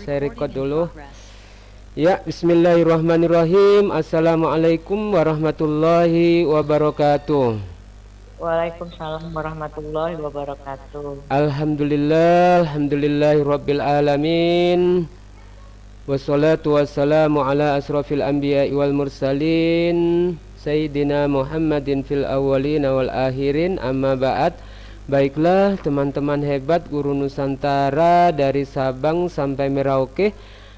Saya record dulu. Ya, bismillahirrahmanirrahim. Assalamualaikum warahmatullahi wabarakatuh. Waalaikumsalam warahmatullahi wabarakatuh. Alhamdulillah, alhamdulillahirabbil alamin. Wassalatu wassalamu ala asrafil anbiya'i wal mursalin Sayyidina Muhammadin fil awwalin wal akhirin, amma ba'd. Baiklah teman-teman hebat Guru Nusantara dari Sabang sampai Merauke.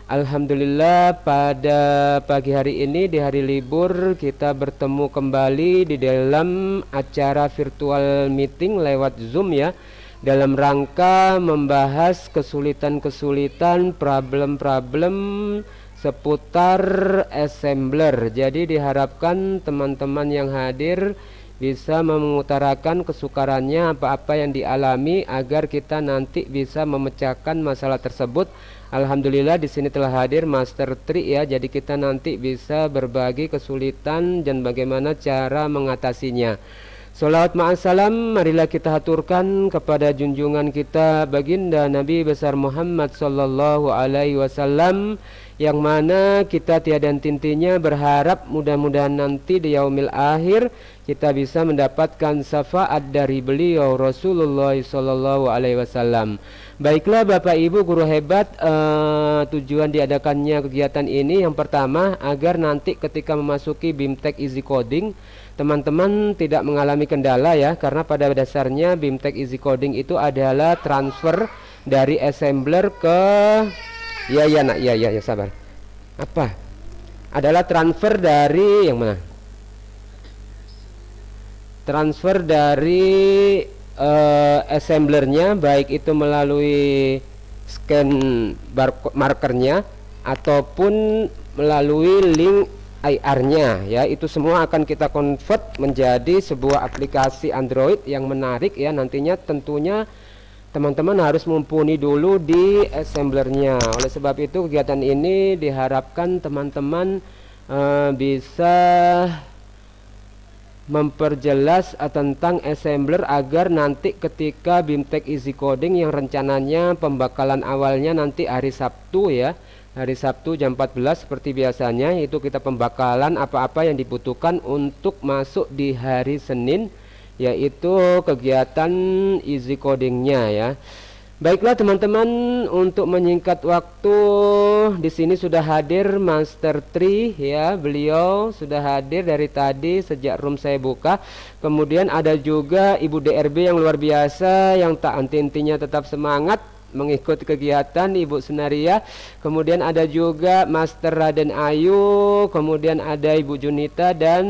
Alhamdulillah pada pagi hari ini di hari libur kita bertemu kembali di dalam acara virtual meeting lewat Zoom ya, dalam rangka membahas kesulitan-kesulitan, problem-problem seputar assembler. Jadi diharapkan teman-teman yang hadir bisa mengutarakan kesukarannya, apa-apa yang dialami, agar kita nanti bisa memecahkan masalah tersebut. Alhamdulillah di sini telah hadir Master Tri ya, jadi kita nanti bisa berbagi kesulitan dan bagaimana cara mengatasinya. Salawat ma'asalam marilah kita haturkan kepada junjungan kita baginda Nabi besar Muhammad sallallahu alaihi wasallam, yang mana kita tiada henti-hentinya berharap mudah-mudahan nanti di yaumil akhir kita bisa mendapatkan syafaat dari beliau Rasulullah sallallahu alaihi wasallam. Baiklah Bapak Ibu guru hebat, tujuan diadakannya kegiatan ini yang pertama agar nanti ketika memasuki BIMTEK Easy Coding teman-teman tidak mengalami kendala ya, karena pada dasarnya BIMTEK Easy Coding itu adalah transfer dari assembler ke ya nak, ya sabar. Apa? Adalah transfer dari yang mana? Transfer dari assemblernya, baik itu melalui scan markernya ataupun melalui link IR-nya ya, itu semua akan kita convert menjadi sebuah aplikasi Android yang menarik ya. Nantinya tentunya teman-teman harus mumpuni dulu di assemblernya. Oleh sebab itu kegiatan ini diharapkan teman-teman bisa memperjelas tentang assembler agar nanti ketika BIMTEK Easy Coding yang rencananya pembakalan awalnya nanti hari Sabtu ya, hari Sabtu jam 14 seperti biasanya, itu kita pembakalan apa-apa yang dibutuhkan untuk masuk di hari Senin, yaitu kegiatan easy codingnya ya. Baiklah teman-teman, untuk menyingkat waktu di sini sudah hadir Master Tri ya, beliau sudah hadir dari tadi sejak room saya buka. Kemudian ada juga Ibu DRB yang luar biasa yang tak henti-hentinya tetap semangat mengikuti kegiatan, Ibu Sunaria. Kemudian ada juga Master Raden Ayu, kemudian ada Ibu Junita dan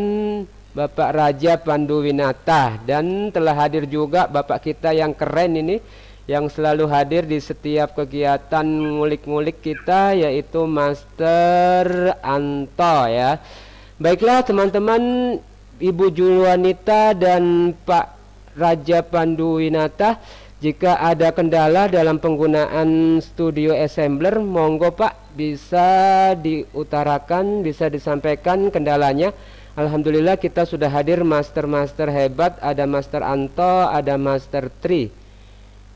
Bapak Raja Panduwinata, dan telah hadir juga Bapak kita yang keren ini yang selalu hadir di setiap kegiatan ngulik-ngulik kita, yaitu Master Anto ya. Baiklah teman-teman, Ibu Julianita dan Pak Raja Panduwinata, jika ada kendala dalam penggunaan studio assembler, monggo Pak bisa diutarakan, bisa disampaikan kendalanya. Alhamdulillah kita sudah hadir master-master hebat, ada Master Anto, ada Master Tri.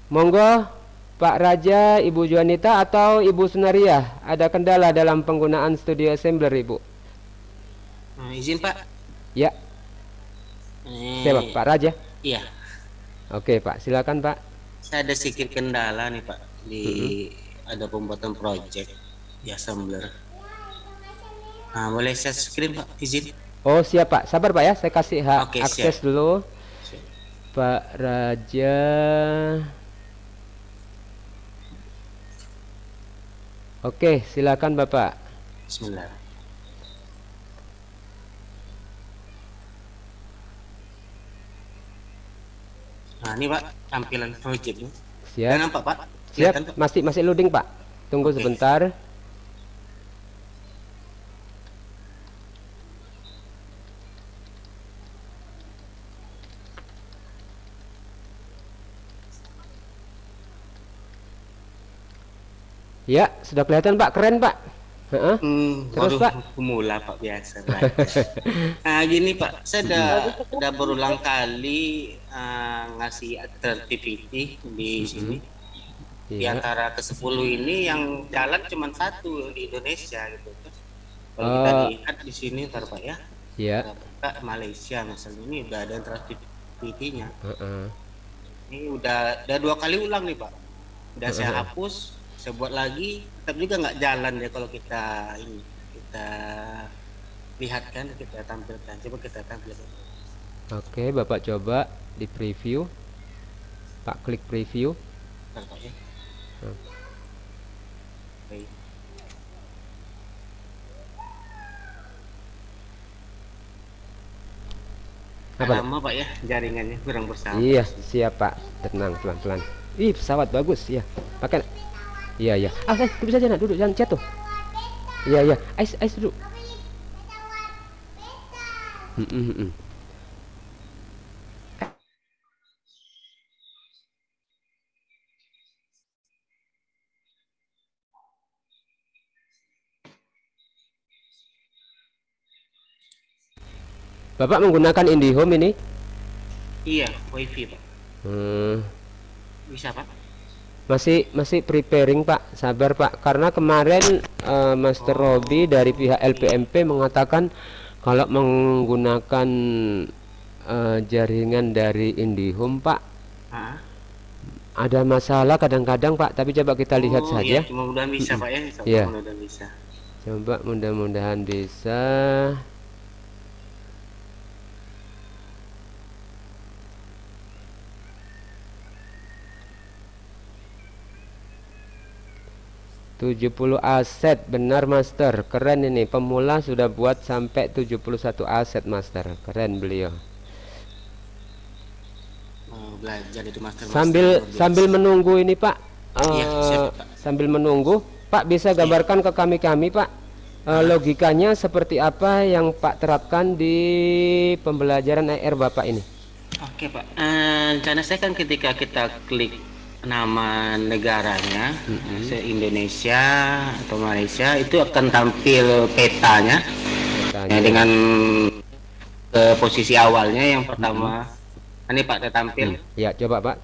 Monggo Pak Raja, Ibu Juanita atau Ibu Sunaria, ada kendala dalam penggunaan studio assembler Ibu? Izin Pak. Ya. Siapa Pak Raja? Iya. Oke Pak, silakan Pak. Saya ada sedikit kendala nih Pak di ada pembuatan project di assembler. Nah, boleh saya screen Pak, izin. Oh siap Pak, sabar Pak ya, saya kasih hak akses siap. dulu. Pak Raja. Oke, silakan Bapak. Bismillah. Nah, ini Pak tampilan projectnya. Siap. Udah nampak Pak? Siap. Kelihatan, Pak? Masih loading Pak. Tunggu sebentar. Ya, sudah kelihatan Pak, keren Pak. Terus Pak? Pemula Pak, biasa. Nah gini Pak, saya udah berulang kali ngasih activity di sini. Di Iya. antara ke-10 ini yang jalan cuma satu di Indonesia gitu. Terus kalau kita lihat di sini ntar Pak ya, Iya. kita buka Malaysia misalnya, ini udah ada transaksi-nya. Ini udah 2 kali ulang nih Pak. Udah saya hapus, saya buat lagi, tetap juga nggak jalan deh kalau kita ini, kita lihat kan, kita tampilkan. Coba kita tampilkan. Oke, Bapak coba di preview. Pak klik preview. Ntar Pak ya. Baik. Apa, Nak? Lama Pak ya jaringannya kurang bersahabat. Iya, siap Pak. Tenang, pelan-pelan. Ih, pesawat bagus ya. Pakai. Iya, iya. Ah, duduk saja Nak, duduk, jangan jatuh. Iya, iya. Ais duduk. Bapak menggunakan IndiHome ini? Iya, wifi Pak. Bisa Pak? Masih preparing Pak, sabar Pak. Karena kemarin Master Robi dari pihak LPMP mengatakan kalau menggunakan jaringan dari IndiHome Pak, ada masalah kadang-kadang Pak. Tapi coba kita lihat saja. Iya, mudah-mudahan bisa Pak ya. Iya. Mudah-mudahan bisa. Coba mudah-mudahan bisa. ...70 aset, benar Master, keren ini, pemula sudah buat sampai 71 aset Master, keren beliau. Belajar itu Master. Sambil menunggu ini Pak, iya, siap, Pak. sambil menunggu Pak bisa gambarkan ke kami Pak, logikanya seperti apa yang Pak terapkan di pembelajaran ER Bapak ini. Oke Pak, rencana saya kan ketika kita klik nama negaranya, se-Indonesia atau Malaysia, itu akan tampil petanya. Ya, dengan posisi awalnya yang pertama. Ini Pak, tampil. Ya, coba Pak.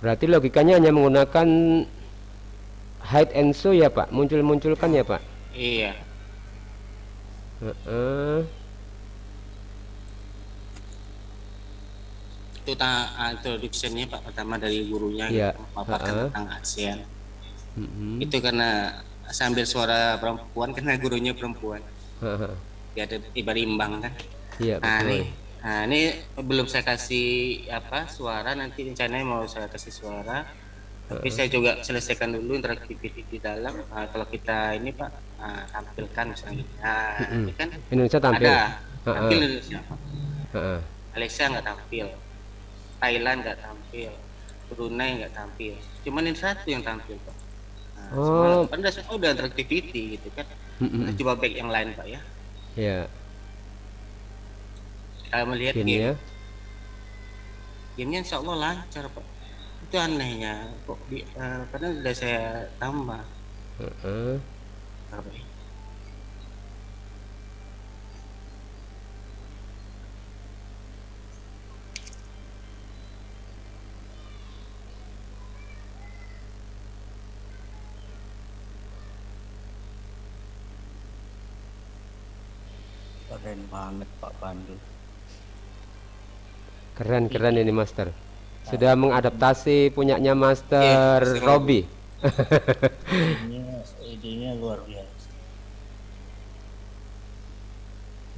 Berarti logikanya hanya menggunakan hide and show ya Pak, muncul-munculkan ya Pak. Iya. Itu introduction-nya Pak, pertama dari gurunya, ya, gitu, memaparkan tentang ASEAN. Itu karena sambil suara perempuan, karena gurunya perempuan. Biar imbang kan. Iya, ini belum saya kasih suara, nanti rencananya mau saya kasih suara. Tapi saya juga selesaikan dulu interaktiviti di dalam. Kalau kita ini Pak, tampilkan misalnya. Ini kan Indonesia tampil. Tampil Indonesia. Malaysia nggak tampil. Thailand nggak tampil, Brunei nggak tampil, cuman ini satu yang tampil Pak. Padahal semua udah interactivity gitu kan. Kita coba back yang lain Pak ya. Ya. Kita melihat gamenya insya Allah lancar Pak. Itu anehnya kok padahal udah saya tambah. Keren banget Pak Pandu. Keren ini Master. Sudah mengadaptasi punyanya Master Robi. Idenya luar biasa.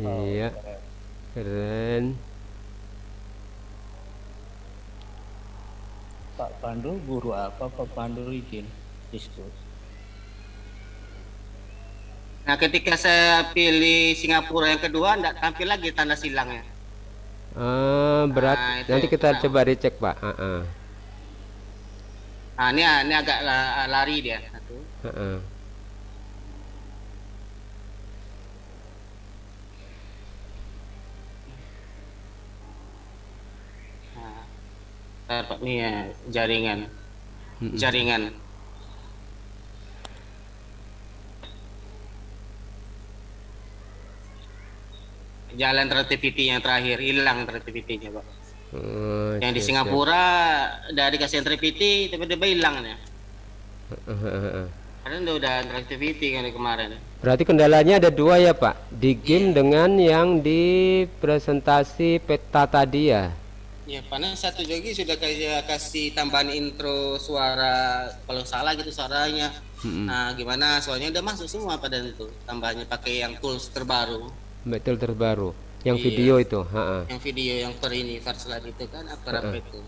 Iya. Keren. Pak Pandu guru apa Pak Pandu izin diskusi? Nah, ketika saya pilih Singapura yang kedua, enggak tampil lagi tanda silangnya. Berat. Nanti kita coba dicek Pak. Ini agak lari dia satu. Pak, ini ya jaringan. Jalan transitivity yang terakhir, hilang transitivity-nya Pak. Yang di Singapura udah dikasih activity tiba-tiba hilang ya. Karena udah activity kan kemarin. Berarti kendalanya ada dua ya Pak, di game dengan yang di presentasi peta tadi ya. Ya, karena satu lagi sudah kasih tambahan intro suara kalau salah gitu suaranya. Nah, gimana? Soalnya udah masuk semua pada itu. Tambahannya pakai yang tools terbaru. Betul, terbaru. Yang video itu, Yang video yang per ini Farslat itu kan apa itu.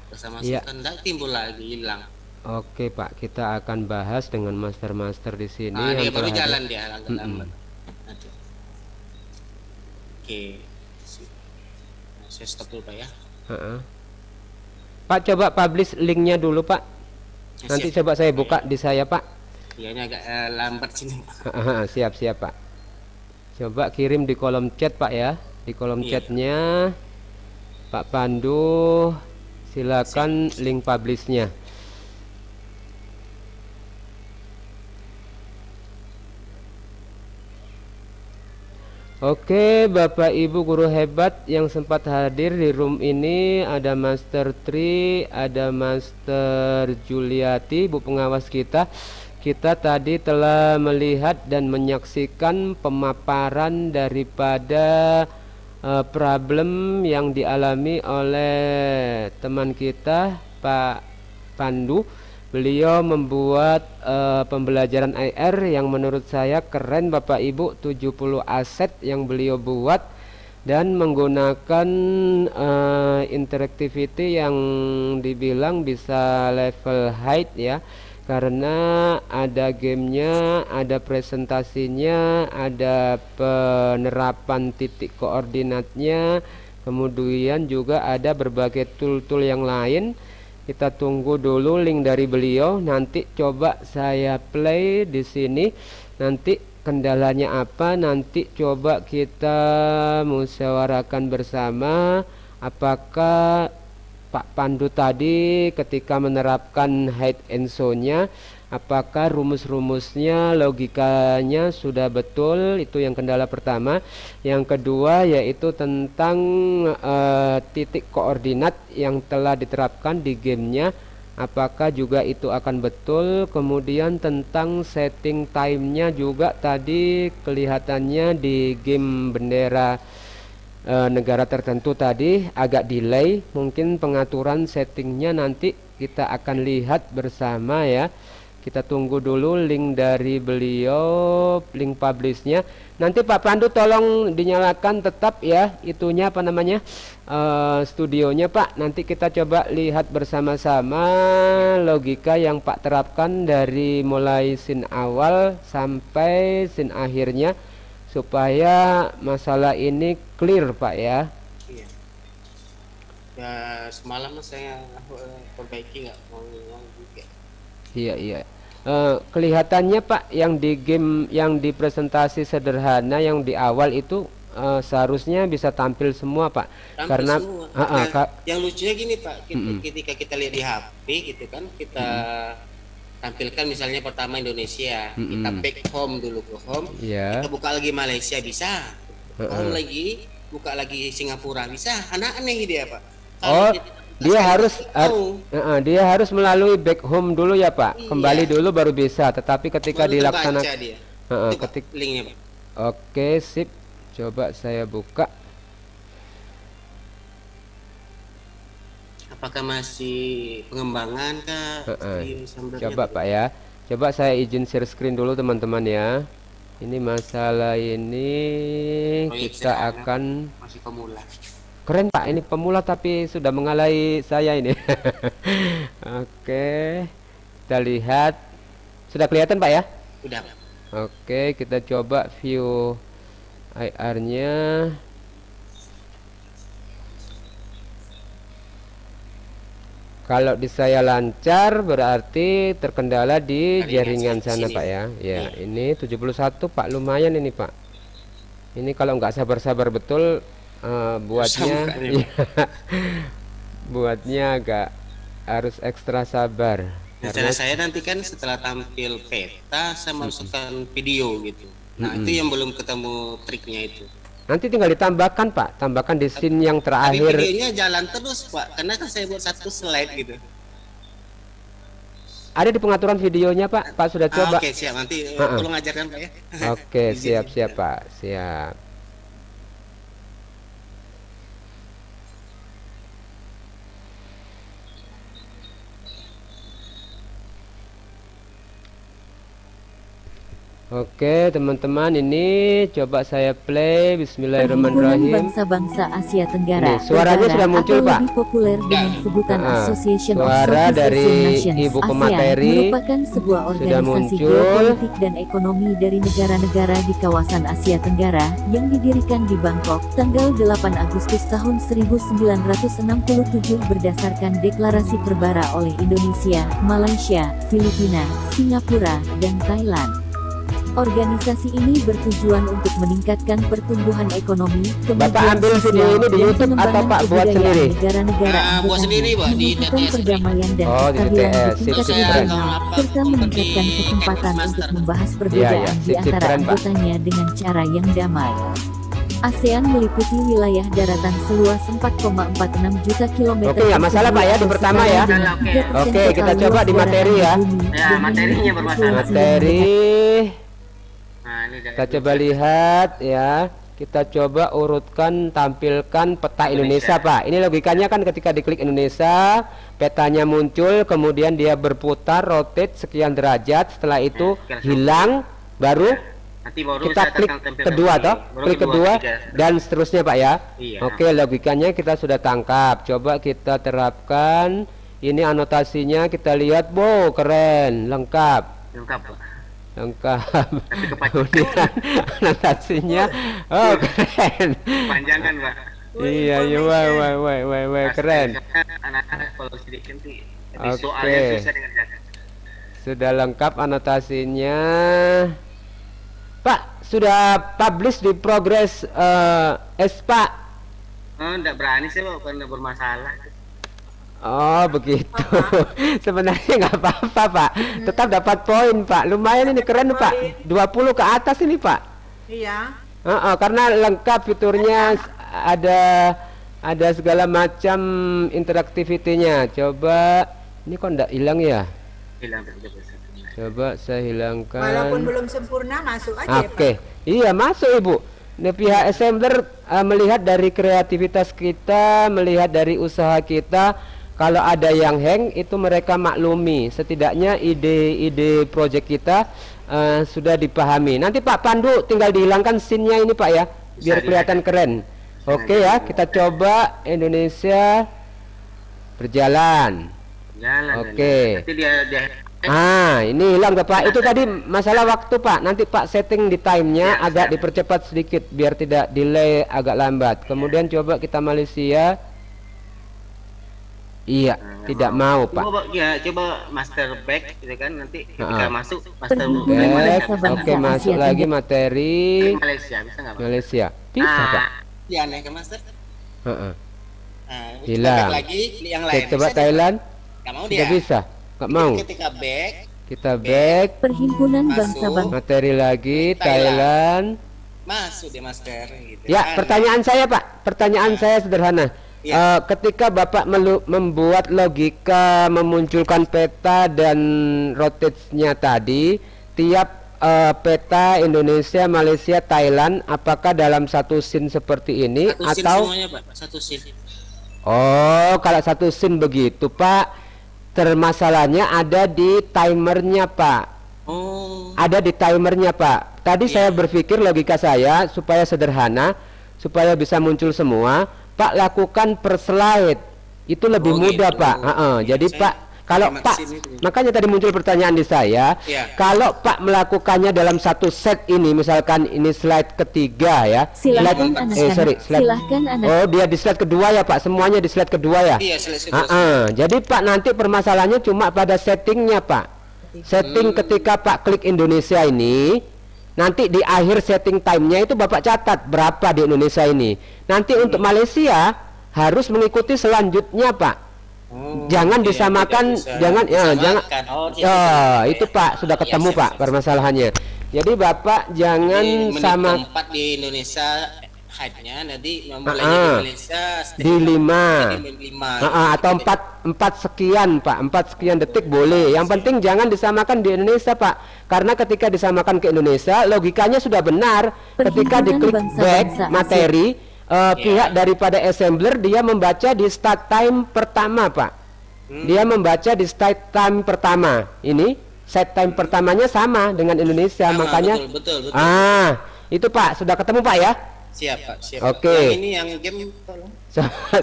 Bersama kan enggak timbul lagi, hilang. Oke Pak, kita akan bahas dengan master-master di sini. Dia baru jalan dia agak lambat. Oke. Saya stop dulu Pak ya. Pak, coba publish linknya dulu Pak. Nanti coba saya buka di saya Pak. Iya, ini agak lambat sini Pak. Siap Pak. Coba kirim di kolom chat Pak ya. Di kolom chatnya Pak Pandu, silakan link publishnya. Oke, Bapak Ibu guru hebat yang sempat hadir di room ini, ada Master Tri, ada Master Juliati, Bu pengawas kita. Kita tadi telah melihat dan menyaksikan pemaparan daripada problem yang dialami oleh teman kita Pak Pandu. Beliau membuat pembelajaran AR yang menurut saya keren Bapak Ibu, 70 aset yang beliau buat dan menggunakan interactivity yang dibilang bisa level high ya, karena ada gamenya, ada presentasinya, ada penerapan titik koordinatnya, kemudian juga ada berbagai tool-tool yang lain. Kita tunggu dulu link dari beliau, nanti coba saya play di sini. Nanti kendalanya apa, nanti coba kita musyawarahkan bersama. Apakah Pak Pandu tadi ketika menerapkan hide and show-nya, apakah rumus-rumusnya, logikanya sudah betul? Itu yang kendala pertama. Yang kedua yaitu tentang titik koordinat yang telah diterapkan di gamenya, apakah juga itu akan betul? Kemudian tentang setting time-nya juga tadi kelihatannya di game bendera negara tertentu tadi agak delay. Mungkin pengaturan settingnya nanti kita akan lihat bersama ya. Kita tunggu dulu link dari beliau, link publishnya. Nanti Pak Pandu tolong dinyalakan tetap ya itunya apa namanya studionya Pak. Nanti kita coba lihat bersama-sama logika yang Pak terapkan dari mulai scene awal sampai scene akhirnya, supaya masalah ini clear Pak ya. Iya. Ya semalam saya perbaiki nggak mau juga. Iya. Kelihatannya Pak yang di game, yang di presentasi sederhana yang di awal itu seharusnya bisa tampil semua Pak. Tampil karena semua. Yang lucunya gini Pak, ketika kita lihat di HP gitu kan, kita tampilkan misalnya pertama Indonesia, kita back home dulu ke home, kita buka lagi Malaysia bisa, home lagi, buka lagi Singapura bisa. Aneh dia Pak. Dia harus melalui back home dulu ya Pak. Kembali dulu baru bisa. Tetapi ketika dilaksanakan ketik linknya Pak. Oke, sip. Coba saya buka. Apakah masih pengembangan kah? Coba Pak ya. Coba saya izin share screen dulu teman-teman ya. Ini masalah ini kita akan masih pemula. Keren Pak, ini pemula tapi sudah mengalahi saya ini. Oke, kita lihat. Sudah kelihatan Pak ya? Sudah Pak. Oke, kita coba view IR-nya. Kalau di saya lancar berarti terkendala di jaringan sana Pak ya. Ya, ini 71 Pak, lumayan ini Pak. Ini kalau nggak sabar-sabar betul buatnya buatnya agak harus ekstra sabar. Karena saya nanti kan setelah tampil peta saya masukkan video gitu. Nah, itu yang belum ketemu triknya itu. Nanti tinggal ditambahkan Pak, tambahkan di scene yang Tapi terakhir. videonya jalan terus Pak, karena kan saya buat satu slide gitu. Ada di pengaturan videonya Pak, Pak sudah coba. Oke siap, nanti tolong ajarkan Pak ya. Oke, Izin. siap Pak, siap. Oke teman-teman, ini coba saya play. Bismillahirrahmanirrahim. Bangsa-bangsa Asia Tenggara. Nih, suaranya sudah muncul, atau Pak. lebih populer dengan sebutan Association of suara Southeast dari Asian Nations. Ibu ASEAN pemateri merupakan sebuah sudah organisasi muncul. geopolitik dan ekonomi dari negara-negara di kawasan Asia Tenggara yang didirikan di Bangkok tanggal 8 Agustus tahun 1967 berdasarkan deklarasi perbara oleh Indonesia, Malaysia, Filipina, Singapura, dan Thailand. Organisasi ini bertujuan untuk meningkatkan pertumbuhan ekonomi, Bapak ambil video ini di YouTube atau Pak buat sendiri? Negara-negara buat sendiri Pak di TTS. perdamaian dan Oh, di kestabilan TTS, di sip tingkat keren. regional, serta meningkatkan kesempatan untuk membahas perbedaan di sip antara keren, Pak. anggotanya dengan cara yang damai. ASEAN meliputi wilayah daratan seluas 4,46 juta kilometer. Oke, nggak masalah, Pak, ya, di pertama ya. Oke, kita coba di materi ya. Ya, materinya bermasalah. Materi. Nah, ini Kita coba lihat ya. Kita coba urutkan, tampilkan peta Indonesia Pak. Ini logikanya kan ketika diklik Indonesia, petanya muncul, kemudian dia berputar, rotate sekian derajat. Setelah itu hilang, baru nanti baru kita saya klik tekan tempel kedua lagi. toh, Baru klik kedua ketiga. dan seterusnya Pak ya. Iya. Oke, logikanya kita sudah tangkap. Coba kita terapkan. Ini anotasinya kita lihat, wow keren, lengkap. Lengkap Pak. Lengkap. Tapi kepanjangan. Kemudian anotasinya, oh keren. Panjangan Pak. Iya, iya, wah, keren. Anak-anak kalau sedikit nanti Oke. soalnya susah dengan jaga. Sudah lengkap anotasinya. Pak, sudah publish di Progress Pak. Oh, enggak berani sih Pak, karena bermasalah. Oh begitu. Sebenarnya nggak apa-apa Pak. Tetap dapat poin Pak. Lumayan ini keren Pak. 20 ke atas ini Pak. Iya. Karena lengkap fiturnya, ada segala macam interaktivitinya. Coba ini kok nggak hilang ya? Hilang terus. Coba saya hilangkan. Walaupun belum sempurna masuk aja ya, Oke, iya masuk Ibu. Nah, pihak assembler melihat dari kreativitas kita, melihat dari usaha kita. Kalau ada yang hang itu mereka maklumi. Setidaknya ide-ide project kita sudah dipahami. Nanti Pak Pandu tinggal dihilangkan scene-nya ini Pak ya, biar kelihatan keren. Oke ya, kita coba Indonesia berjalan. Jalan. Oke. Nanti dia Ini hilang Pak. Itu tadi masalah waktu Pak. Nanti Pak setting di timenya agak dipercepat sedikit biar tidak delay agak lambat. Kemudian coba kita Malaysia. Iya, tidak mau Pak. Coba master back gitu kan, nanti ketika masuk master Back. Oke, masuk lagi materi Malaysia bisa nggak Pak? Malaysia. Bisa Pak. Iya naik ke master. Heeh. Nah, Hilang. coba back lagi klik yang lain. Coba Bisa Thailand. nggak mau Tidak dia. bisa. Nggak mau. Ketika back, Kita back. Perhimpunan Masuk. bangsa-bangsa. Materi lagi Thailand. masuk dia master gitu. Ya, kan. pertanyaan saya Pak. Pertanyaan saya sederhana. Ya. Ketika Bapak membuat logika memunculkan peta dan rotate-nya tadi, tiap peta Indonesia, Malaysia, Thailand, apakah dalam satu scene seperti ini Satu scene atau? semuanya Pak, satu scene. Oh, kalau satu scene begitu Pak, termasalahnya ada di timernya Pak. Oh. Ada di timernya Pak. Tadi saya berpikir logika saya supaya sederhana, supaya bisa muncul semua. Pak lakukan per slide itu lebih mudah gitu. Pak. Jadi Saya Pak kalau pakai Pak mesin itu. makanya tadi muncul pertanyaan di saya. Iya. Kalau Pak melakukannya dalam satu set ini, misalkan ini slide ketiga ya. Silahkan slide Silahkan Anda. Oh dia di slide kedua ya Pak. Semuanya di slide kedua ya. Iya, selesai. Jadi Pak nanti permasalahannya cuma pada settingnya Pak. Setting ketika Pak klik Indonesia ini, nanti di akhir setting time-nya itu Bapak catat berapa di Indonesia ini. Nanti untuk Malaysia harus mengikuti selanjutnya Pak. Jangan disamakan, jangan jangan. Itu Pak sudah ketemu Pak permasalahannya. Jadi Bapak jangan sama tempat di Indonesia Hanya nanti memulainya di Malaysia di 5 atau 4 sekian Pak, 4 sekian detik boleh. Yang penting jangan disamakan di Indonesia Pak, karena ketika disamakan ke Indonesia logikanya sudah benar. Ketika diklik back materi, pihak daripada assembler dia membaca di start time pertama Pak. Dia membaca di start time pertama. Ini set time pertamanya sama dengan Indonesia, makanya betul. Itu Pak, sudah ketemu Pak ya? Siap Pak, siap. Oke. Yang ini yang game tolong.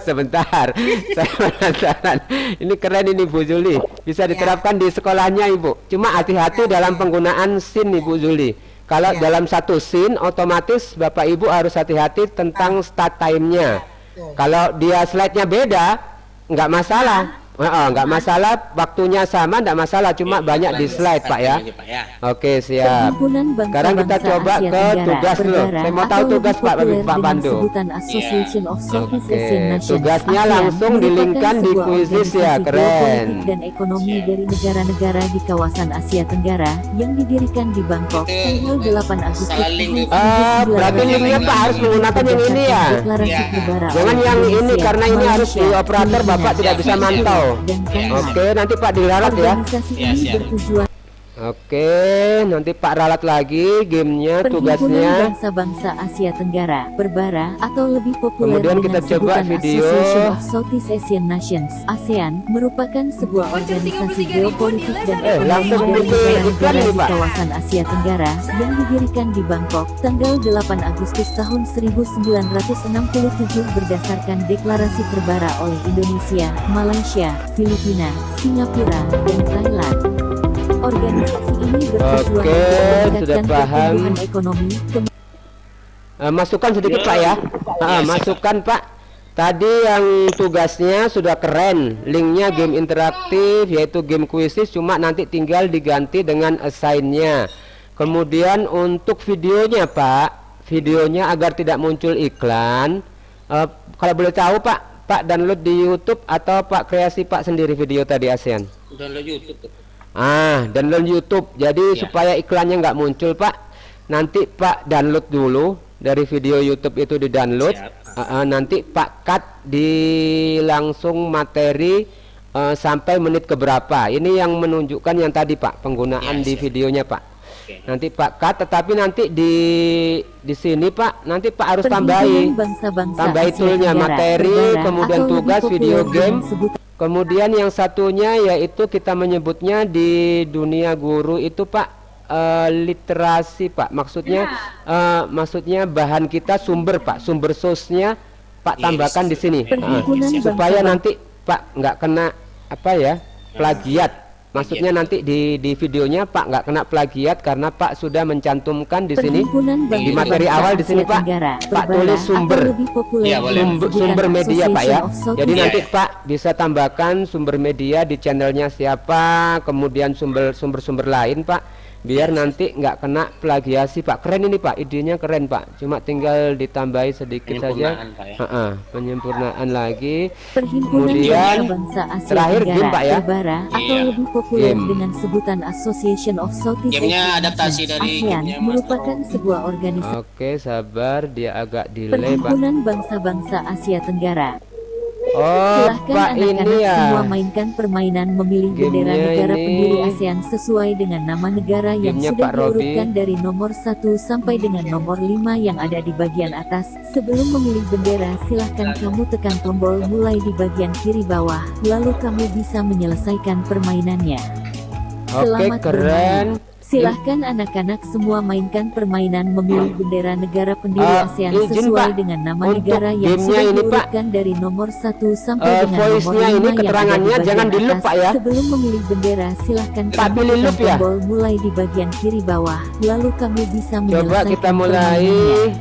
Sebentar, saya penasaran. Ini keren ini Bu Zuli. Bisa diterapkan di sekolahnya Ibu. Cuma hati-hati dalam penggunaan scene Ibu Zuli. Kalau dalam satu scene, otomatis Bapak Ibu harus hati-hati tentang start time-nya. Kalau dia slide-nya beda, nggak masalah. Nggak masalah, waktunya sama nggak masalah, cuma banyak di slide Pak ya. Oke, siap. Sekarang kita coba ke tugas dulu. Saya mau tahu tugas Pak Pandu. Oke, tugasnya langsung dilingkan di kuisis ya, keren. Dan ekonomi dari negara-negara di kawasan Asia Tenggara yang didirikan di Bangkok tanggal 8 Agustus. Berarti linknya Pak harus menggunakan yang ini ya. Jangan yang ini, karena ini harus di operator Bapak tidak bisa mantau. Oke, nanti Pak diralat ya. Oke, nanti Pak ralat lagi gamenya, tugasnya. Bangsa-bangsa Asia Tenggara, Berbara atau lebih populer Kemudian kita coba video. Association of Southeast Asian Nations (ASEAN) merupakan sebuah organisasi geopolitik dan ekonomi dari negara di kawasan Asia Tenggara yang didirikan di Bangkok tanggal 8 Agustus tahun 1967 berdasarkan deklarasi Berbara oleh Indonesia, Malaysia, Filipina, Singapura, dan Thailand. Organisasi ini bertujuan meningkatkan pertumbuhan ekonomi. Masukkan sedikit Pak ya. Masukkan Pak. Tadi yang tugasnya sudah keren. Linknya game interaktif, yaitu game kuisis, cuma nanti tinggal diganti dengan assign-nya. Kemudian untuk videonya Pak, videonya agar tidak muncul iklan, kalau boleh tahu Pak download di YouTube atau Pak kreasi Pak sendiri video tadi ASEAN? Download YouTube. Download YouTube. Jadi supaya iklannya nggak muncul Pak, nanti Pak download dulu dari video YouTube itu di download. Nanti Pak cut di langsung materi sampai menit keberapa. Ini yang menunjukkan yang tadi Pak, penggunaan di videonya Pak. Nanti Pak cut, tetapi nanti di sini Pak, nanti Pak harus tambahi toolnya materi, kemudian tugas video game. Kemudian yang satunya yaitu kita menyebutnya di dunia guru itu Pak literasi Pak. Maksudnya bahan kita sumber Pak, sumber source-nya Pak tambahkan di sini. Supaya nanti Pak nggak kena plagiat. Maksudnya nanti di videonya Pak nggak kena plagiat karena Pak sudah mencantumkan di sini di materi awal di sini Pak tulis sumber media Pak ya. Jadi nanti Pak bisa tambahkan sumber media di channelnya siapa, kemudian sumber lain Pak, biar nanti nggak kena plagiasi Pak. Keren ini Pak, idenya keren Pak, cuma tinggal ditambahi sedikit saja penyempurnaan lagi. Kemudian terakhir game Pak ya, atau lebih populer dengan sebutan Association of Southeast Asian ASEAN merupakan sebuah organisasi. Oke, sabar, dia agak delay Pak. Perhimpunan bangsa-bangsa Asia Tenggara. Silahkan Pak, ini ya semua mainkan permainan memilih bendera negara pendiri ASEAN sesuai dengan nama negara yang sudah diurutkan dari nomor 1 sampai dengan nomor 5 yang ada di bagian atas. Sebelum memilih bendera, silahkan kamu tekan tombol mulai di bagian kiri bawah, lalu kamu bisa menyelesaikan permainannya. Selamat bermain. Silahkan anak-anak semua mainkan permainan memilih bendera negara pendiri ASEAN sesuai dengan nama negara yang sudah diurutkan dari nomor 1 sampai dengan nomor 5 yang ada di bagian atas. Ya? Sebelum memilih bendera, silahkan kamu tekan tombol mulai di bagian kiri bawah, lalu kamu bisa menyelesaikan permainannya.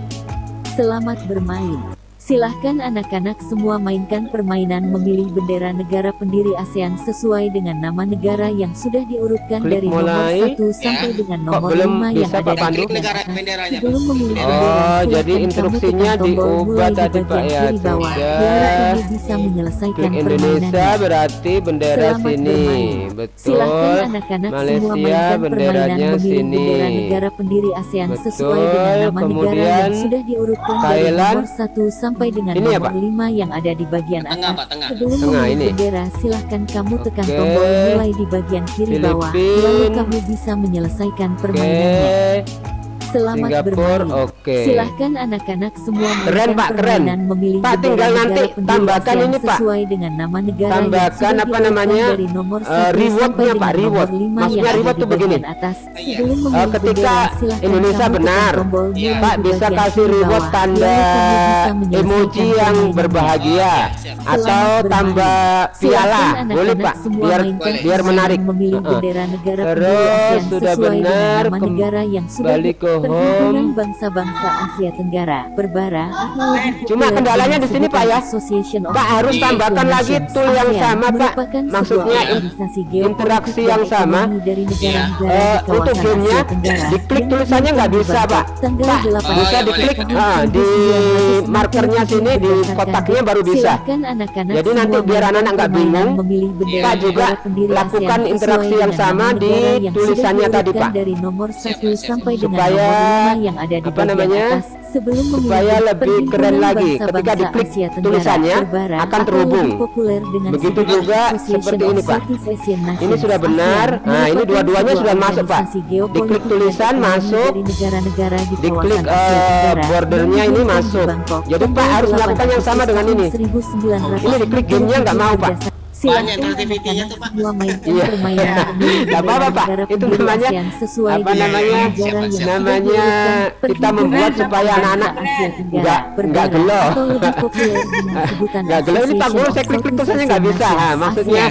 Selamat bermain. Silahkan anak-anak semua mainkan permainan memilih bendera negara pendiri ASEAN sesuai dengan nama negara yang sudah diurutkan Klik dari nomor mulai. 1 sampai dengan Kok nomor belum 5 yang bisa, ada Pak di Pandu? bagian Negara atas. benderanya, Pak. Sebelum memilih Oh, bendera, jadi silakan kamu instruksinya tekan tombol diubah mulai di tadi, Pak, bagian ya. kiri bawah. Sudah. Biar kamu bisa menyelesaikan Klik permainannya. Indonesia berarti bendera Selamat sini. bermain. Betul. Silahkan anak-anak semua Malaysia mainkan permainan benderanya memilih sini. bendera negara pendiri ASEAN sesuai Betul. dengan nama negara Kemudian yang sudah diurutkan dari Thailand. nomor 1 sampai dengan Ini ya, nomor Pak? 5 yang ada di bagian Tengah, atas. Pak, tengah. Sebelum Tengah memilih ini. bendera, silahkan kamu tekan Oke. tombol mulai di bagian kiri bawah. Filipin. Lalu kamu bisa menyelesaikan permainannya. Oke. Selamat Singapura, bermain. oke. Silahkan anak-anak semua Keren, mainkan Pak, keren. permainan memilih Pak, tinggal bendera nanti negara pendiri tambahkan ASEAN ini, Pak. sesuai dengan nama negara yang Tambahkan sudah apa diurutkan namanya, dari nomor 1 rewardnya, sampai Pak, dengan reward. nomor 5 Maksudnya yang ada reward di tuh begini. bagian atas. Iya. Sebelum memilih Ketika bendera, silahkan Indonesia kamu tekan benar, tombol Iya. mulai Pak, di bisa bagian kasih kiri reward bawah. tanda Lalu kamu bisa menyelesaikan emoji yang permainannya. berbahagia Siap. atau Selamat tambah bermain. piala, Silahkan boleh anak-anak Pak, semua biar mainkan biar menarik. memilih Heeh. bendera negara Terus pendiri ASEAN sudah sesuai dengan benar, nama negara yang sudah balik ke Perhimpunan home. Bangsa-Bangsa Asia Tenggara berbara atau lebih Cuma populer kendalanya dengan di sini, Pak, ya. sebutan Association of Pak, harus African tambahkan lagi Nations. tool yang ASEAN sama, Pak. merupakan sebuah Maksudnya organisasi interaksi geopolitik yang dan sama. ekonomi dari negara-negara Iya. di Untuk kawasan gamenya, Asia Tenggara diklik yang tulisannya nggak dibentuk bisa, di Pak. Bangkok tanggal Pak, 8 bisa ya, diklik tahun di 1967 markernya sini, di berdasarkan kotaknya baru bisa. Silakan anak-anak Jadi nanti semua biar anak-anak nggak permainan bingung, memilih bendera Pak juga negara pendiri lakukan ASEAN interaksi sesuai yang dengan sama nama di negara yang sudah tulisannya tadi, diurutkan Pak. dari nomor 1 sampai dengan Supaya nomor 5 yang ada di apa bagian namanya, atas. Sebelum supaya memilih lebih keren Perhimpunan lagi ketika Bangsa-Bangsa diklik Asia Tenggara tulisannya berbara akan atau terhubung. lebih populer dengan Begitu sebutan juga Association seperti of ini, Pak. Southeast Asian Nations. Ini sudah benar. ASEAN Nah, ini merupakan dua-duanya sebuah sudah masuk, Pak. organisasi geopolitik Diklik dan tulisan ekonomi masuk, dari negara-negara di diklik kawasan Asia Tenggara bordernya yang ini didirikan di masuk. Bangkok Jadi, Pak, tanggal harus 8 melakukan yang sama dengan Agustus ini. tahun 1967 Ini diklik gamenya nggak mau, Pak. Silakan Banyak sensitivity-nya anak-anak tuh, Pak. semua mainkan Iya. permainan Nggak apa-apa, Pak. negara Itu pendiri namanya ASEAN sesuai apa dengan namanya? negara yang Siapa, sudah siapa? Namanya diurutkan. kita membuat supaya anak-anak Asia Tenggara nggak berbara gelo. atau lebih populer dengan sebutan Nggak gelo. Ini, Pak Guru, saya klik-klik tulisannya nggak bisa. Ah, maksudnya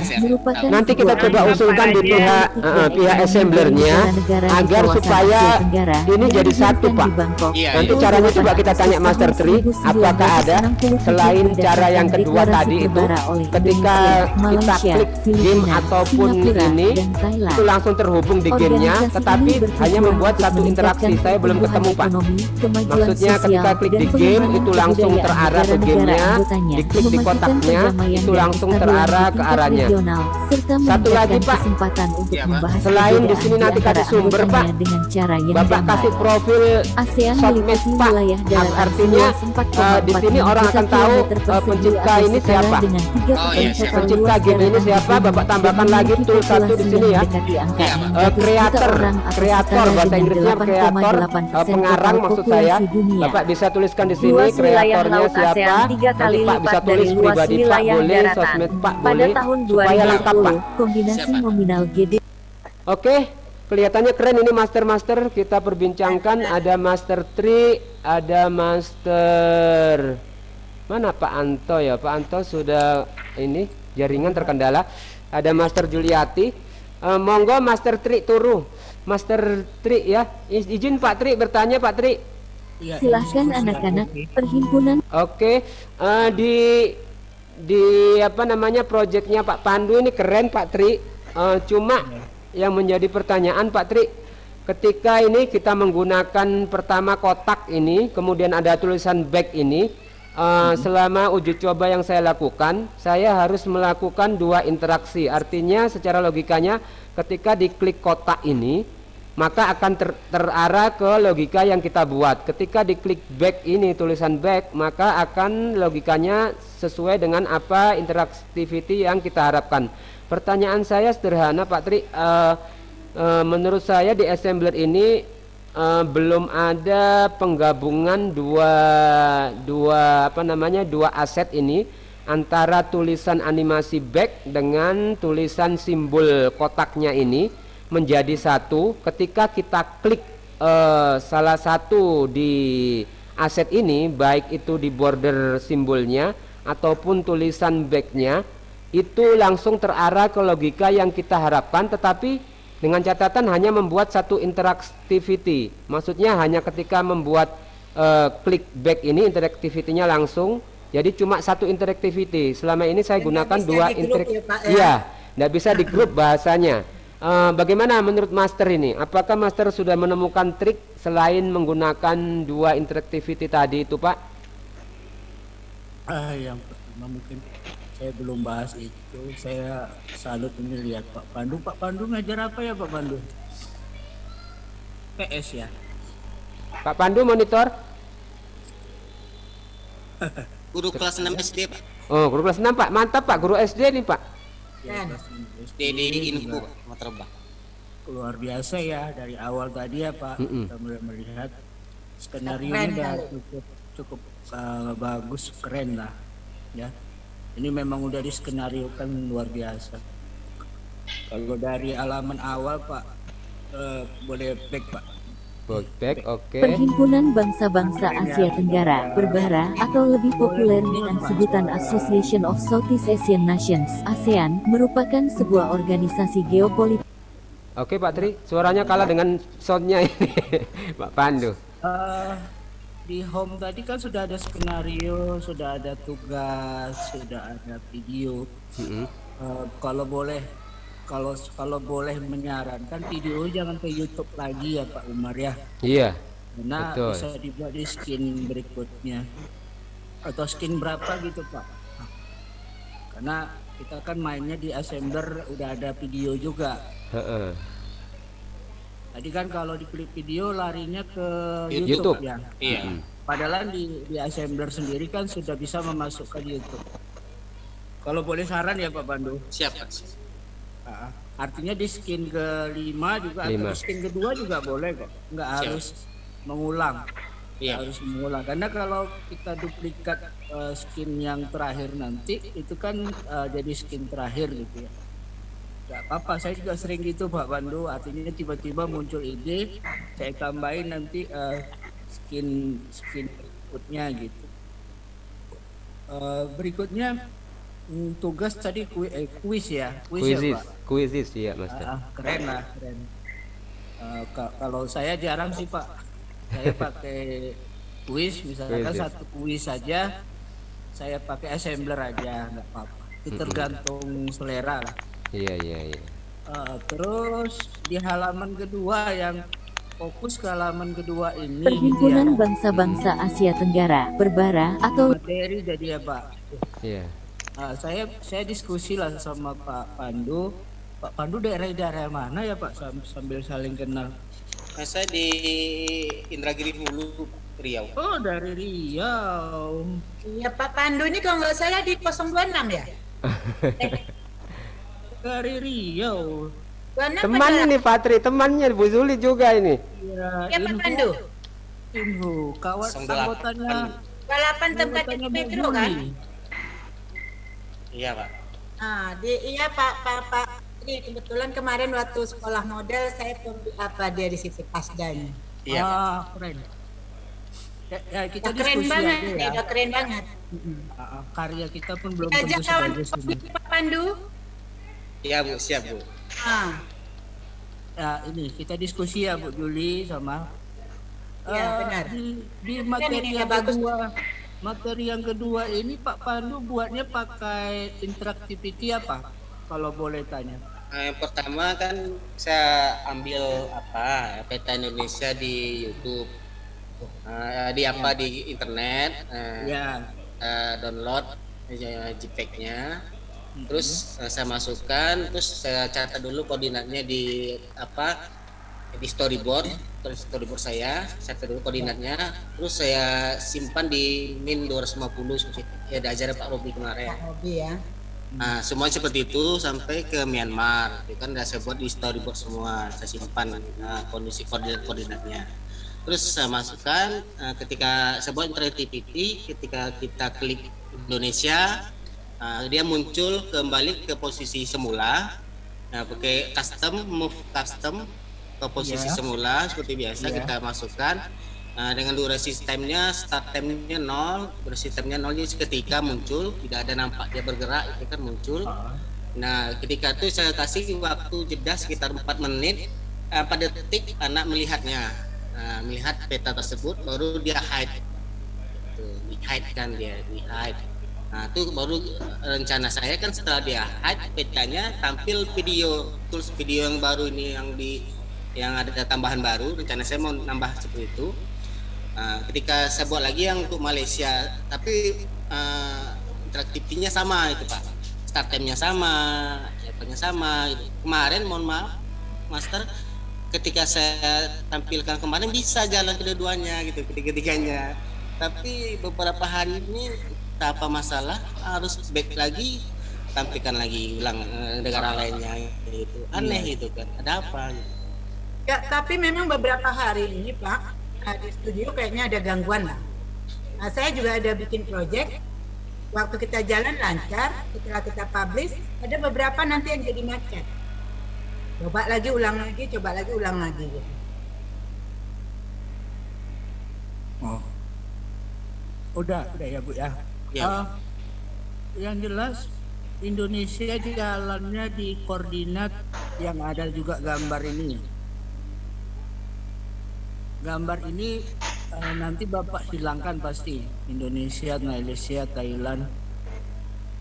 nanti kita coba usulkan di pihak assemblernya agar supaya ini jadi satu, Pak. Iya, Nanti iya. caranya coba kita tanya Master Tri, apakah ada selain cara yang kedua tadi itu, ketika kita klik game ataupun ini, itu langsung terhubung di gamenya, tetapi hanya membuat satu interaksi. Saya belum ketemu, Pak. Maksudnya ketika klik di game itu langsung terarah ke gamenya, diklik di kotaknya itu langsung terarah ke arahnya. Satu lagi, Pak. Selain di sini nanti kasih sumber, Pak, Bapak kasih profil sosmed, Pak. Artinya di sini orang akan tahu pencipta ini siapa. Oh, iya, siap. Pencipta game ini siapa? Bapak tambahkan lagi tool satu di sini ya. Kreator bahasa Inggrisnya kreator, pengarang maksud saya. Bapak bisa tuliskan di sini Luas wilayah kreatornya laut siapa. ASEAN 3 kali Nanti Pak bisa lipat dari tulis luas pribadi Pak wilayah boleh, daratan. sosmed Pak Pada boleh, tahun supaya lengkap, Pak. Kombinasi Siapa? nominal GD Oke, kelihatannya keren ini master-master. Kita perbincangkan ada Master Tri, ada Master mana Pak Anto ya. Pak Anto sudah ini jaringan terkendala. Ada Master Juliati. Monggo Master Tri turu. Master Tri ya. Izin Pak Tri bertanya, Pak Tri. silahkan anak-anak perhimpunan Oke, di apa namanya proyeknya Pak Pandu ini keren Pak Tri. Cuma yang menjadi pertanyaan Pak Tri, ketika ini kita menggunakan pertama kotak ini, kemudian ada tulisan back ini, selama uji coba yang saya lakukan, saya harus melakukan dua interaksi. Artinya secara logikanya ketika diklik kotak ini, maka akan terarah ke logika yang kita buat. Ketika diklik back ini, tulisan back, maka akan logikanya sesuai dengan apa interactivity yang kita harapkan. Pertanyaan saya sederhana Pak Tri, menurut saya di assembler ini belum ada penggabungan dua aset ini, antara tulisan animasi back dengan tulisan simbol kotaknya ini menjadi satu. Ketika kita klik salah satu di aset ini, baik itu di border simbolnya ataupun tulisan backnya, itu langsung terarah ke logika yang kita harapkan, tetapi dengan catatan hanya membuat satu interactivity. Maksudnya hanya ketika membuat klik back ini interactivity-nya langsung. Jadi cuma satu interactivity. Selama ini saya gunakan dua interactivity. Iya, nggak bisa di grup bahasanya. Bagaimana menurut Master ini? Apakah Master sudah menemukan trik selain menggunakan dua interactivity tadi itu, Pak? Yang pertama mungkin saya belum bahas itu. Saya salut ini lihat Pak Pandu. Pak Pandu ngajar apa ya Pak Pandu? PS ya. Pak Pandu monitor? Guru kelas 6 SD, Pak. Oh, guru kelas 6, Pak. Mantap, Pak. Guru SD nih, Pak. SD di Info, Pak, Materbang. Luar biasa ya, dari awal tadi ya Pak. Kita mulai melihat skenario ini udah cukup bagus, keren lah ya. Ini memang udah diskenariokan luar biasa. Kalau dari halaman awal Pak, boleh back Pak. Back, oke. Perhimpunan Bangsa-Bangsa Asia Tenggara, Berbara, atau lebih populer dengan sebutan Association of Southeast Asian Nations, ASEAN, merupakan sebuah organisasi geopolitik. Oke Pak Tri, suaranya kalah dengan soundnya ini, Pak Pandu. Di home tadi kan sudah ada skenario, sudah ada tugas, sudah ada video. Kalau boleh menyarankan, video jangan ke YouTube lagi ya Pak Umar ya. Iya. Karena betul. bisa dibuat di skin berikutnya atau skin berapa gitu Pak. Karena kita kan mainnya di Assembler udah ada video juga. Tadi kan kalau di klip video larinya ke YouTube ya. Iya. Padahal di Assembler sendiri kan sudah bisa memasukkan YouTube. Kalau boleh saran ya Pak Pandu. Siap, Pak. Artinya di skin ke-5 juga atau di skin kedua juga boleh kok. Nggak harus mengulang. Iya. Harus mengulang. Karena kalau kita duplikat skin yang terakhir nanti itu kan jadi skin terakhir gitu ya. Gak apa-apa, saya juga sering gitu Pak Pandu. Artinya tiba-tiba muncul ide, saya tambahin nanti skin berikutnya gitu. Berikutnya tugas tadi kuis ya, kuisis ya Master. Keren lah, keren. Kalau saya jarang sih Pak, saya pakai kuis, misalkan satu kuis saja, saya pakai Assembler aja, nggak apa-apa. Itu tergantung selera lah. Iya. Terus di halaman kedua yang fokus ke halaman kedua ini. Perhimpunan Bangsa-Bangsa Asia Tenggara, Berbara, atau materi jadi ya Pak. Iya. Saya diskusi lah sama Pak Pandu. Pak Pandu daerah mana ya Pak, sambil saling kenal. Saya di Indragiri Hulu, Riau. Oh, dari Riau. Iya Pak Pandu ini kalau nggak salah di 026 ya? Dari Riau. Teman ini Pak Tri, temannya Bu Zuli juga ini. Iya Pak Pandu. Info, kawan anggotanya 28 tempat Petro kan? Iya Pak. Iya Pak. Ini kebetulan kemarin waktu sekolah model saya dia di situ Pasdanya. Iya Pak. Keren. Ya, kita keren diskusi banget, aja ya. Udah keren banget. Karya kita pun belum Ajak tentu kawan sebagus ini. Pak Pandu. Iya Bu, siap Bu. Ya, ini kita diskusi ya Bu Juli sama. Iya benar. Di materi yang kedua. Materi yang kedua ini Pak Pandu buatnya pakai interactivity apa? Kalau boleh tanya. Yang pertama kan saya ambil peta Indonesia di YouTube, di internet, download JPEG-nya, terus saya masukkan, terus saya catat dulu koordinatnya di storyboard saya catat dulu koordinatnya, terus saya simpan di Min 250 ya diajar Pak Robi kemarin. Pak Robi ya. Nah, semua seperti itu sampai ke Myanmar. Itu kan udah saya buat di storyboard semua, saya simpan kondisi koordinatnya. Terus saya masukkan ketika saya buat interactivity, ketika kita klik Indonesia, dia muncul kembali ke posisi semula. Nah, pakai move custom ke posisi semula seperti biasa kita masukkan. Dengan durasi time-nya, start time-nya 0, durasi time-nya 0, jadi ketika muncul tidak ada nampak dia bergerak itu kan muncul. Nah, ketika itu saya kasih waktu jeda sekitar 4 menit, pada detik anak melihatnya. melihat peta tersebut, baru dia hide. Di hide kan dia, di hide. Nah itu baru rencana saya kan, setelah dia hide petanya, tampil video, tools video yang baru ini, yang ada tambahan baru. Rencana saya mau nambah seperti itu. Ketika saya buat lagi yang untuk Malaysia, tapi interaktivitinya sama itu Pak, start time-nya sama, apa-nya sama. Kemarin mohon maaf Master, ketika saya tampilkan kemarin bisa jalan kedua-duanya gitu, ketiga-tiganya. Tapi beberapa hari ini apa masalah, harus back lagi, tampilkan lagi ulang negara lainnya gitu. Aneh gitu kan, ada apa gitu. Ya, tapi memang beberapa hari ini Pak, di studio kayaknya ada gangguan lah. Nah, saya juga ada bikin project. Waktu kita jalan lancar, setelah kita publish, ada beberapa nanti yang jadi macet. Coba lagi, ulang lagi, coba lagi, ulang lagi gitu. Oh. Udah ya Bu ya. Ya. Yang jelas Indonesia jalannya di koordinat yang ada juga gambar ini. Gambar ini nanti Bapak hilangkan pasti. Indonesia, Malaysia, Thailand,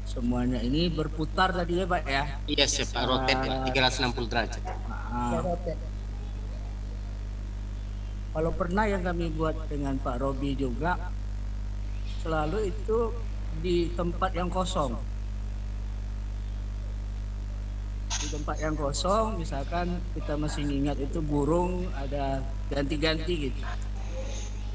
semuanya ini berputar tadi ya Pak ya? Iya sih Pak, rotate 360 derajat. Kalau pernah yang kami buat dengan Pak Robi juga, selalu itu di tempat yang kosong. Di tempat yang kosong, misalkan kita masih ingat itu burung ada ganti-ganti gitu.